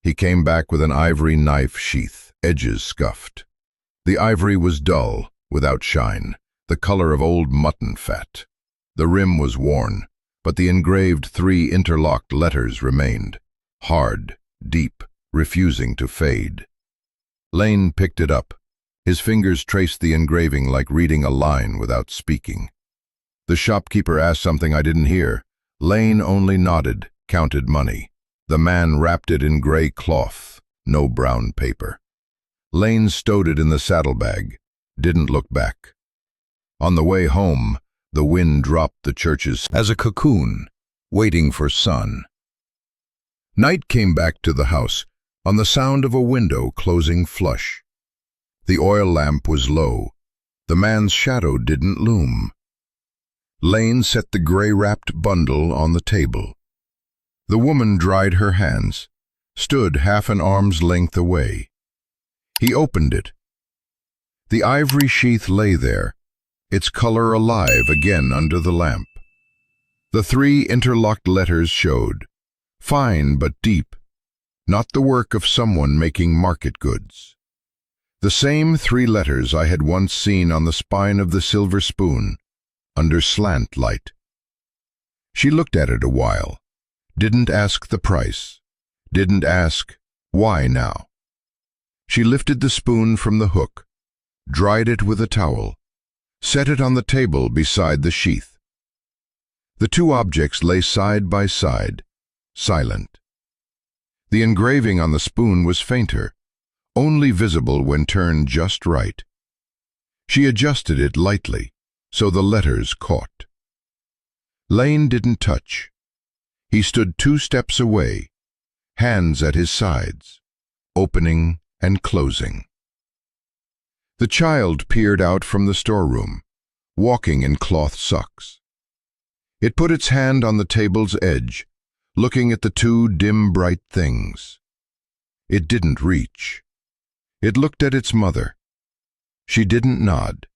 He came back with an ivory knife sheath, edges scuffed. The ivory was dull, without shine, the color of old mutton fat. The rim was worn, but the engraved 3 interlocked letters remained, hard, deep, refusing to fade. Lane picked it up. His fingers traced the engraving like reading a line without speaking. The shopkeeper asked something I didn't hear. Lane only nodded, counted money. The man wrapped it in gray cloth, no brown paper. Lane stowed it in the saddlebag, didn't look back. On the way home, the wind dropped the churches as a cocoon, waiting for sun. Night came back to the house, on the sound of a window closing flush. The oil lamp was low. The man's shadow didn't loom. Lane set the gray-wrapped bundle on the table. The woman dried her hands, stood half an arm's length away. He opened it. The ivory sheath lay there, its color alive again under the lamp. The 3 interlocked letters showed, fine but deep, not the work of someone making market goods. The same 3 letters I had once seen on the spine of the silver spoon, under slant light. She looked at it a while, didn't ask the price, didn't ask, why now? She lifted the spoon from the hook, dried it with a towel, set it on the table beside the sheath. The 2 objects lay side by side, silent. The engraving on the spoon was fainter, only visible when turned just right. She adjusted it lightly, so the letters caught. Lane didn't touch. He stood 2 steps away, hands at his sides, opening and closing. The child peered out from the storeroom, walking in cloth socks. It put its hand on the table's edge, looking at the 2 dim, bright things. It didn't reach. It looked at its mother. She didn't nod,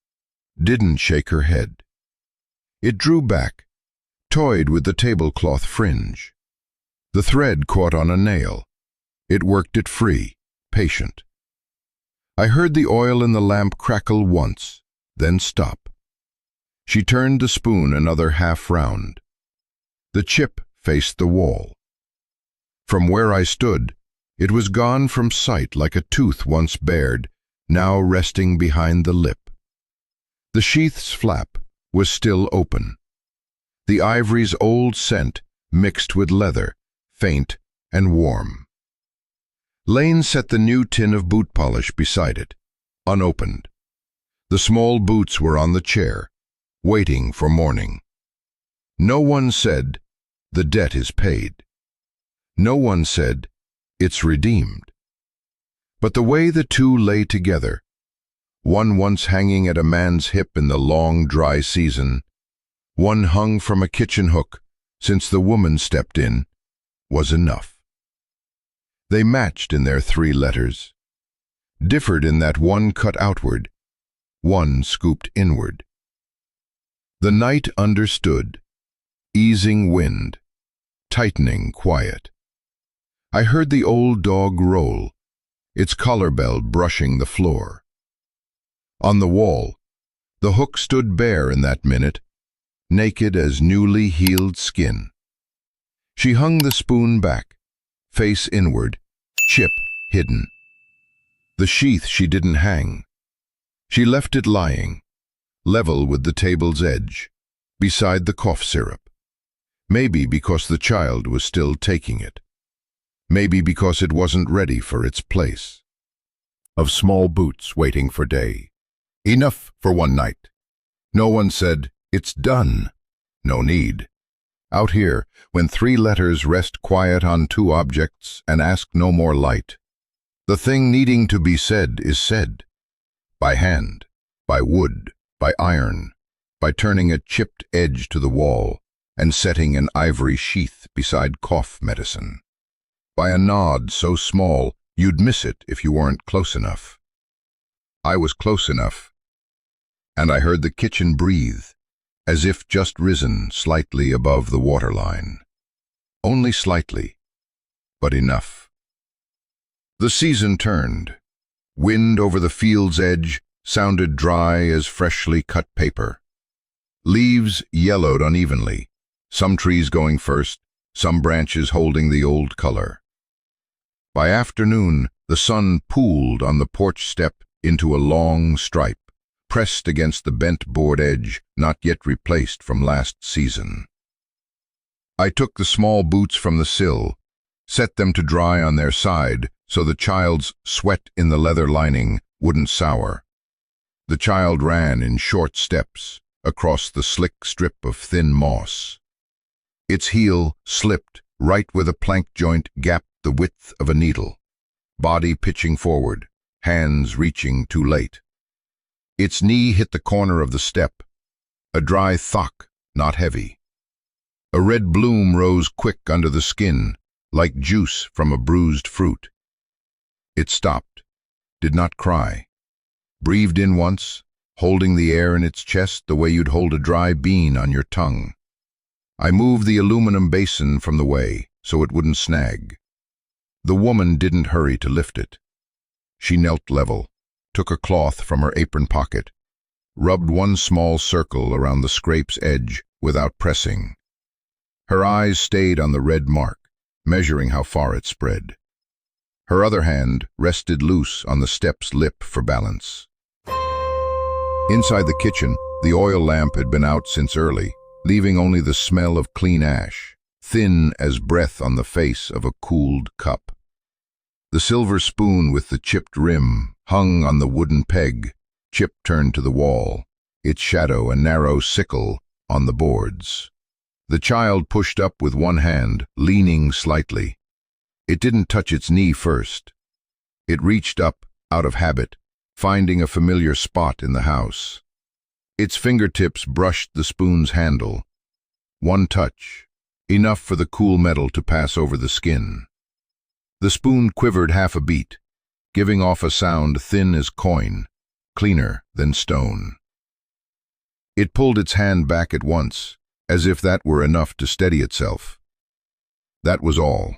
didn't shake her head. It drew back, toyed with the tablecloth fringe. The thread caught on a nail. It worked it free, patient. I heard the oil in the lamp crackle once, then stop. She turned the spoon another half round. The chip faced the wall. From where I stood, it was gone from sight like a tooth once bared, now resting behind the lip. The sheath's flap was still open. The ivory's old scent mixed with leather, faint and warm. Lane set the new tin of boot polish beside it, unopened. The small boots were on the chair, waiting for morning. No one said, "The debt is paid." No one said, "It's redeemed." But the way the 2 lay together, one once hanging at a man's hip in the long, dry season, one hung from a kitchen hook since the woman stepped in, was enough. They matched in their 3 letters, differed in that one cut outward, one scooped inward. The night understood, easing wind, tightening quiet. I heard the old dog roll, its collar bell brushing the floor. On the wall, the hook stood bare in that minute, naked as newly healed skin. She hung the spoon back, face inward, chip hidden. The sheath she didn't hang. She left it lying, level with the table's edge, beside the cough syrup. Maybe because the child was still taking it. Maybe because it wasn't ready for its place. Of small boots waiting for day. Enough for one night. No one said, "It's done." No need. Out here, when 3 letters rest quiet on 2 objects and ask no more light, the thing needing to be said is said. By hand, by wood, by iron, by turning a chipped edge to the wall and setting an ivory sheath beside cough medicine. By a nod so small you'd miss it if you weren't close enough. I was close enough, and I heard the kitchen breathe, as if just risen slightly above the waterline. Only slightly, but enough. The season turned. Wind over the field's edge sounded dry as freshly cut paper. Leaves yellowed unevenly, some trees going first, some branches holding the old color. By afternoon, the sun pooled on the porch step into a long stripe, pressed against the bent board edge, not yet replaced from last season. I took the small boots from the sill, set them to dry on their side so the child's sweat in the leather lining wouldn't sour. The child ran in short steps across the slick strip of thin moss. Its heel slipped right where the plank joint gapped the width of a needle, body pitching forward, hands reaching too late. Its knee hit the corner of the step, a dry thock, not heavy. A red bloom rose quick under the skin, like juice from a bruised fruit. It stopped, did not cry, breathed in once, holding the air in its chest the way you'd hold a dry bean on your tongue. I moved the aluminum basin from the way so it wouldn't snag. The woman didn't hurry to lift it. She knelt level, took a cloth from her apron pocket, rubbed one small circle around the scrape's edge without pressing. Her eyes stayed on the red mark, measuring how far it spread. Her other hand rested loose on the step's lip for balance. Inside the kitchen, the oil lamp had been out since early, leaving only the smell of clean ash, thin as breath on the face of a cooled cup. The silver spoon with the chipped rim hung on the wooden peg, Chip turned to the wall, its shadow a narrow sickle on the boards. The child pushed up with one hand, leaning slightly. It didn't touch its knee first. It reached up, out of habit, finding a familiar spot in the house. Its fingertips brushed the spoon's handle. One touch, enough for the cool metal to pass over the skin. The spoon quivered half a beat, giving off a sound thin as coin, cleaner than stone. It pulled its hand back at once, as if that were enough to steady itself. That was all.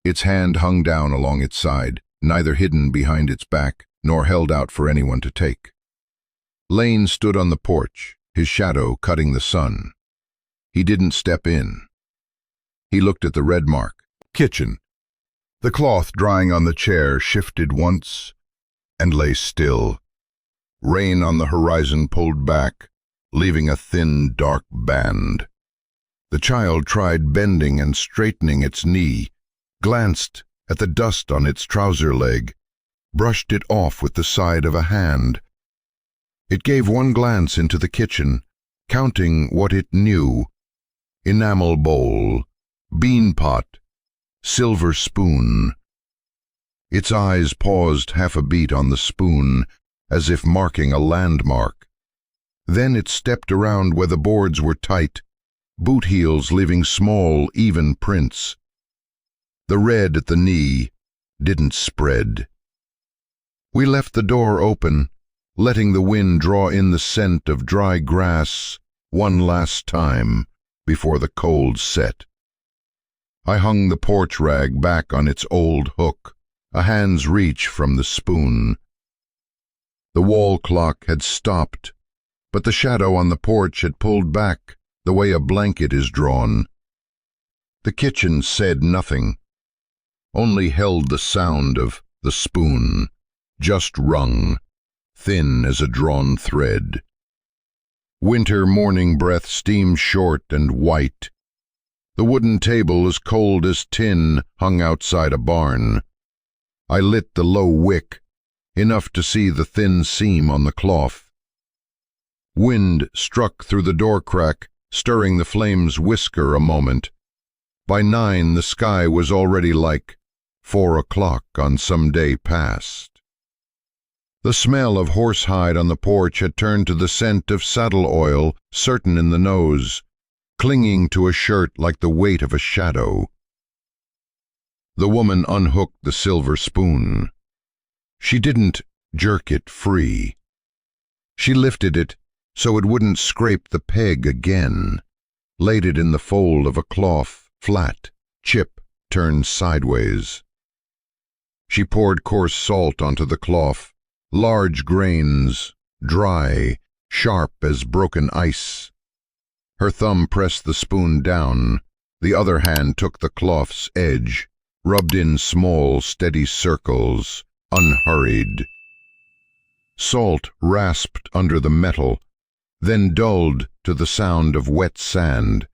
Its hand hung down along its side, neither hidden behind its back nor held out for anyone to take. Lane stood on the porch, his shadow cutting the sun. He didn't step in. He looked at the red mark. Kitchen. The cloth drying on the chair shifted once and lay still. Rain on the horizon pulled back, leaving a thin, dark band. The child tried bending and straightening its knee, glanced at the dust on its trouser leg, brushed it off with the side of a hand. It gave one glance into the kitchen, counting what it knew: enamel bowl, bean pot, silver spoon. Its eyes paused half a beat on the spoon, as if marking a landmark. Then it stepped around where the boards were tight, boot heels leaving small, even prints. The red at the knee didn't spread. We left the door open, letting the wind draw in the scent of dry grass one last time before the cold set. I hung the porch rag back on its old hook, a hand's reach from the spoon. The wall clock had stopped, but the shadow on the porch had pulled back the way a blanket is drawn. The kitchen said nothing, only held the sound of the spoon, just rung, thin as a drawn thread. Winter morning breath steamed short and white. The wooden table, as cold as tin, hung outside a barn. I lit the low wick, enough to see the thin seam on the cloth. Wind struck through the door crack, stirring the flame's whisker a moment. By 9 the sky was already like 4 o'clock on some day past. The smell of horsehide on the porch had turned to the scent of saddle oil, certain in the nose, clinging to a shirt like the weight of a shadow. The woman unhooked the silver spoon. She didn't jerk it free. She lifted it so it wouldn't scrape the peg again, laid it in the fold of a cloth, flat, Chip turned sideways. She poured coarse salt onto the cloth, large grains, dry, sharp as broken ice. Her thumb pressed the spoon down, the other hand took the cloth's edge, rubbed in small, steady circles, unhurried. Salt rasped under the metal, then dulled to the sound of wet sand.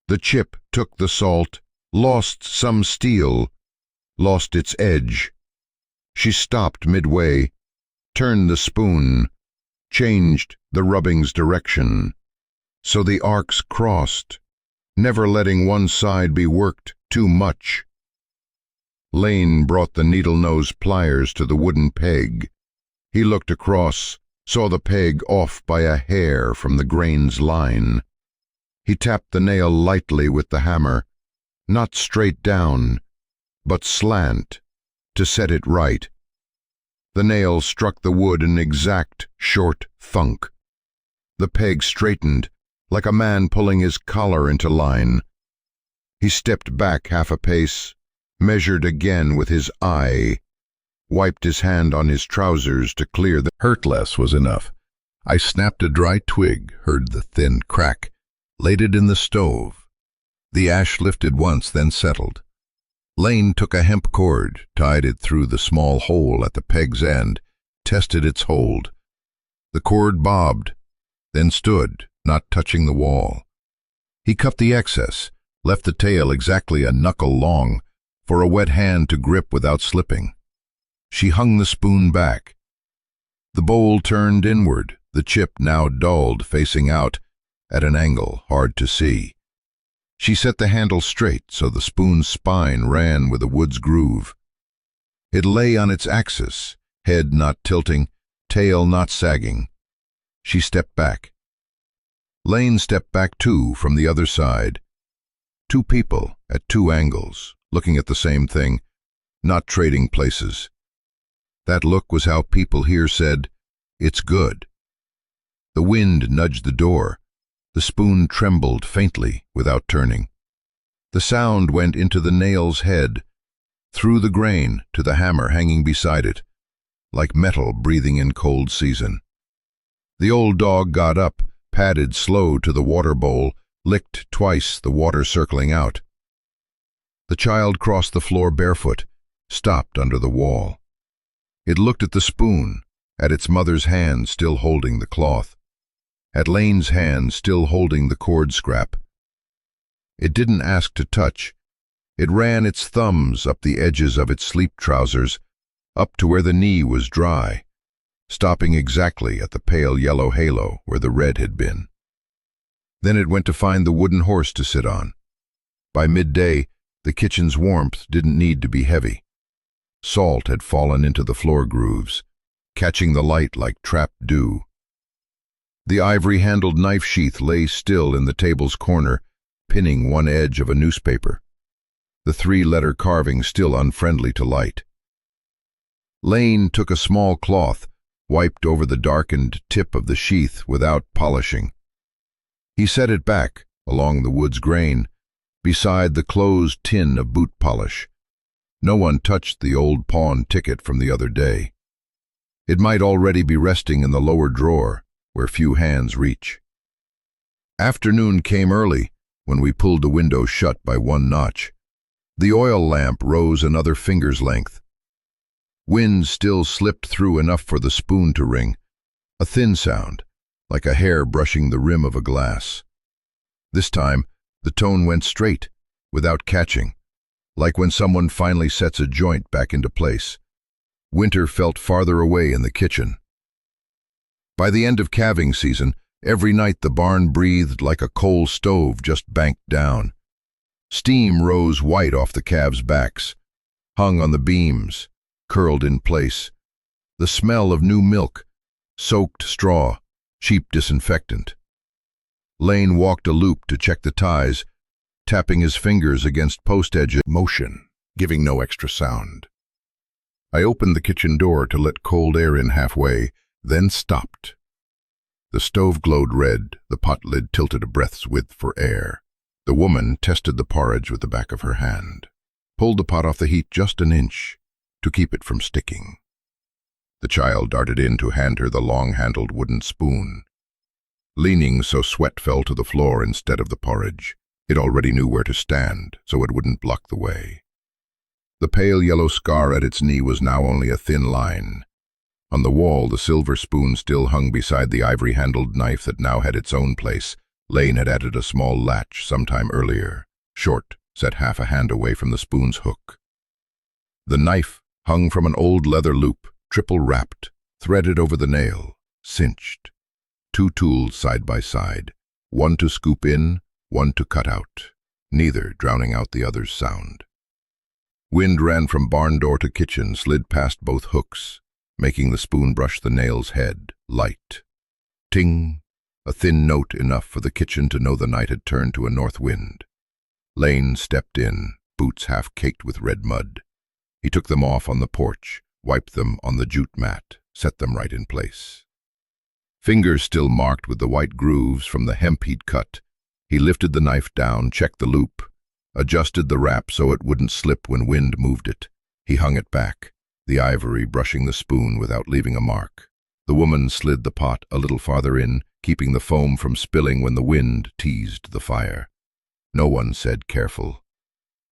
The chip took the salt, lost some steel, lost its edge. She stopped midway, turned the spoon, changed the rubbing's direction, so the arcs crossed, never letting one side be worked too much. Lane brought the needle-nose pliers to the wooden peg. He looked across, saw the peg off by a hair from the grain's line. He tapped the nail lightly with the hammer, not straight down, but slant, to set it right. The nail struck the wood an exact, short thunk. The peg straightened, like a man pulling his collar into line. He stepped back half a pace, measured again with his eye, wiped his hand on his trousers to clear the Hurt less was enough. I snapped a dry twig, heard the thin crack, laid it in the stove. The ash lifted once, then settled. Lane took a hemp cord, tied it through the small hole at the peg's end, tested its hold. The cord bobbed, then stood, not touching the wall. He cut the excess, left the tail exactly a knuckle long, for a wet hand to grip without slipping. She hung the spoon back. The bowl turned inward, the chip now dulled, facing out, at an angle hard to see. She set the handle straight so the spoon's spine ran with a wood's groove. It lay on its axis, head not tilting, tail not sagging. She stepped back. Lane stepped back too from the other side. Two people at two angles, looking at the same thing, not trading places. That look was how people here said, "It's good." The wind nudged the door. The spoon trembled faintly without turning. The sound went into the nail's head, through the grain to the hammer hanging beside it, like metal breathing in cold season. The old dog got up, padded slow to the water bowl, licked twice, the water circling out. The child crossed the floor barefoot, stopped under the wall. It looked at the spoon, at its mother's hand still holding the cloth, at Lane's hand still holding the cord scrap. It didn't ask to touch. It ran its thumbs up the edges of its sleep trousers, up to where the knee was dry, stopping exactly at the pale yellow halo where the red had been. Then it went to find the wooden horse to sit on. By midday, the kitchen's warmth didn't need to be heavy. Salt had fallen into the floor grooves, catching the light like trapped dew. The ivory-handled knife sheath lay still in the table's corner, pinning one edge of a newspaper, the three-letter carving still unfriendly to light. Lane took a small cloth, wiped over the darkened tip of the sheath without polishing. He set it back, along the wood's grain, beside the closed tin of boot polish. No one touched the old pawn ticket from the other day. It might already be resting in the lower drawer, where few hands reach. Afternoon came early, when we pulled the window shut by one notch. The oil lamp rose another finger's length. Wind still slipped through enough for the spoon to ring, a thin sound, like a hair brushing the rim of a glass. This time, the tone went straight, without catching, like when someone finally sets a joint back into place. Winter felt farther away in the kitchen. By the end of calving season, every night the barn breathed like a coal stove just banked down. Steam rose white off the calves' backs, hung on the beams, curled in place. The smell of new milk, soaked straw, cheap disinfectant. Lane walked a loop to check the ties, tapping his fingers against post edges, motion, giving no extra sound. I opened the kitchen door to let cold air in halfway, then stopped. The stove glowed red, the pot lid tilted a breath's width for air. The woman tested the porridge with the back of her hand, pulled the pot off the heat just an inch to keep it from sticking. The child darted in to hand her the long-handled wooden spoon. Leaning so sweat fell to the floor instead of the porridge, it already knew where to stand, so it wouldn't block the way. The pale yellow scar at its knee was now only a thin line. On the wall, the silver spoon still hung beside the ivory-handled knife that now had its own place. Lane had added a small latch sometime earlier, short, set half a hand away from the spoon's hook. The knife hung from an old leather loop, triple-wrapped, threaded over the nail, cinched. 2 tools side by side, one to scoop in, one to cut out, neither drowning out the other's sound. Wind ran from barn door to kitchen, slid past both hooks, making the spoon brush the nail's head, light. Ting! A thin note enough for the kitchen to know the night had turned to a north wind. Lane stepped in, boots half caked with red mud. He took them off on the porch, wiped them on the jute mat, set them right in place. Fingers still marked with the white grooves from the hemp he'd cut, he lifted the knife down, checked the loop, adjusted the wrap so it wouldn't slip when wind moved it. He hung it back, the ivory brushing the spoon without leaving a mark. The woman slid the pot a little farther in, keeping the foam from spilling when the wind teased the fire. No one said careful.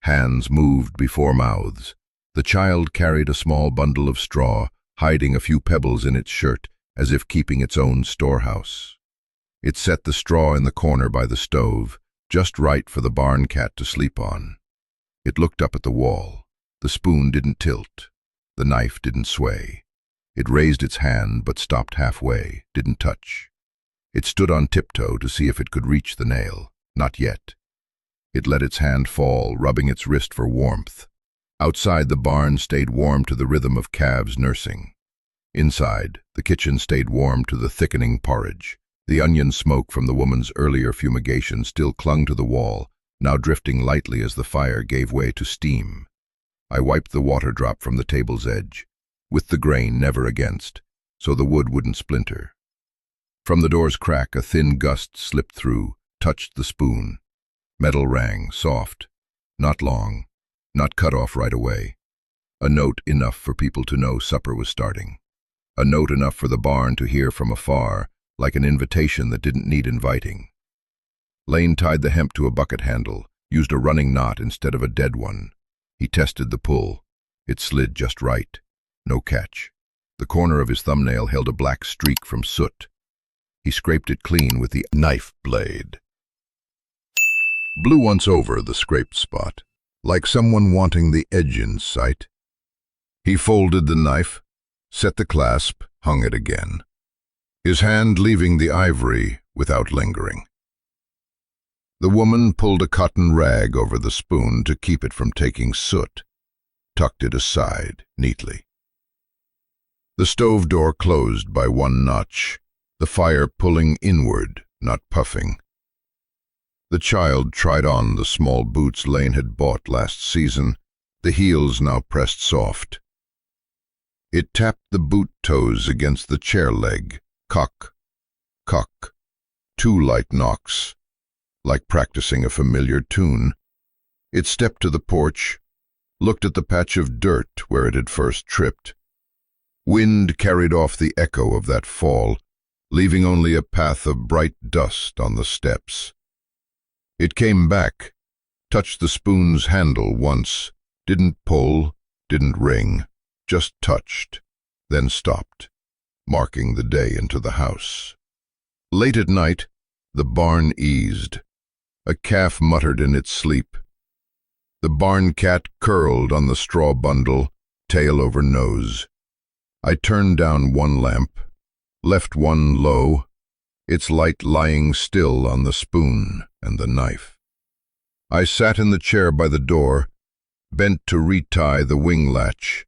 Hands moved before mouths. The child carried a small bundle of straw, hiding a few pebbles in its shirt, as if keeping its own storehouse. It set the straw in the corner by the stove, just right for the barn cat to sleep on. It looked up at the wall. The spoon didn't tilt. The knife didn't sway. It raised its hand but stopped halfway, didn't touch. It stood on tiptoe to see if it could reach the nail. Not yet. It let its hand fall, rubbing its wrist for warmth. Outside, the barn stayed warm to the rhythm of calves nursing. Inside, the kitchen stayed warm to the thickening porridge. The onion smoke from the woman's earlier fumigation still clung to the wall, now drifting lightly as the fire gave way to steam. I wiped the water drop from the table's edge, with the grain never against, so the wood wouldn't splinter. From the door's crack, a thin gust slipped through, touched the spoon. Metal rang, soft, not long, not cut off right away. A note enough for people to know supper was starting. A note enough for the barn to hear from afar, like an invitation that didn't need inviting. Lane tied the hemp to a bucket handle, used a running knot instead of a dead one. He tested the pull. It slid just right. No catch. The corner of his thumbnail held a black streak from soot. He scraped it clean with the knife blade. Blew once over the scraped spot, like someone wanting the edge in sight. He folded the knife, set the clasp, hung it again, his hand leaving the ivory without lingering. The woman pulled a cotton rag over the spoon to keep it from taking soot, tucked it aside neatly. The stove door closed by one notch, the fire pulling inward, not puffing. The child tried on the small boots Lane had bought last season, the heels now pressed soft. It tapped the boot toes against the chair leg, cock, cock, 2 light knocks, like practicing a familiar tune. It stepped to the porch, looked at the patch of dirt where it had first tripped. Wind carried off the echo of that fall, leaving only a path of bright dust on the steps. It came back, touched the spoon's handle once, didn't pull, didn't ring, just touched, then stopped, marking the day into the house. Late at night, the barn eased. A calf muttered in its sleep. The barn cat curled on the straw bundle, tail over nose. I turned down one lamp, left one low, its light lying still on the spoon and the knife. I sat in the chair by the door, bent to retie the wing latch,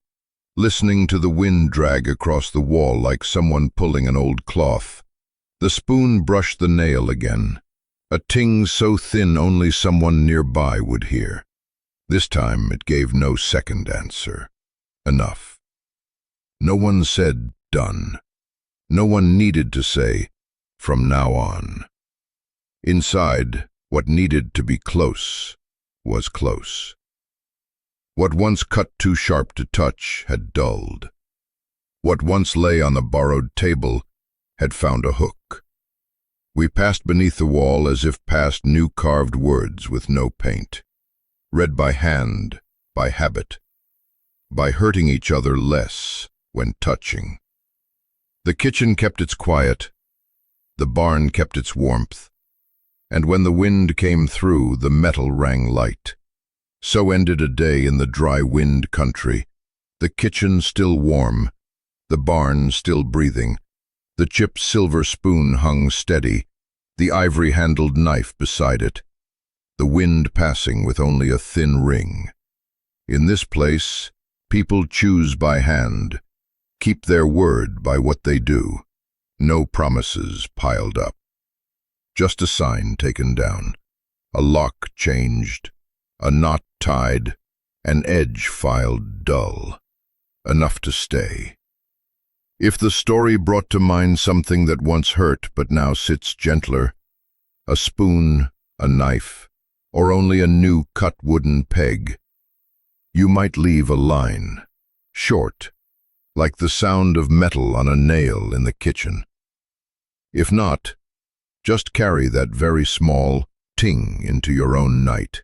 listening to the wind drag across the wall like someone pulling an old cloth. The spoon brushed the nail again, a ting so thin only someone nearby would hear. This time it gave no second answer. Enough. No one said done. No one needed to say from now on. Inside, what needed to be close was close. What once cut too sharp to touch had dulled. What once lay on the borrowed table had found a hook. We passed beneath the wall as if past new carved words with no paint, read by hand, by habit, by hurting each other less when touching. The kitchen kept its quiet, the barn kept its warmth, and when the wind came through, the metal rang light. So ended a day in the dry wind country, the kitchen still warm, the barn still breathing, the chipped silver spoon hung steady, the ivory-handled knife beside it, the wind passing with only a thin ring. In this place, people choose by hand, keep their word by what they do. No promises piled up. Just a sign taken down, a lock changed, a knot tied, an edge filed dull, enough to stay. If the story brought to mind something that once hurt but now sits gentler, a spoon, a knife, or only a new cut wooden peg, you might leave a line, short, like the sound of metal on a nail in the kitchen. If not, just carry that very small ting into your own night.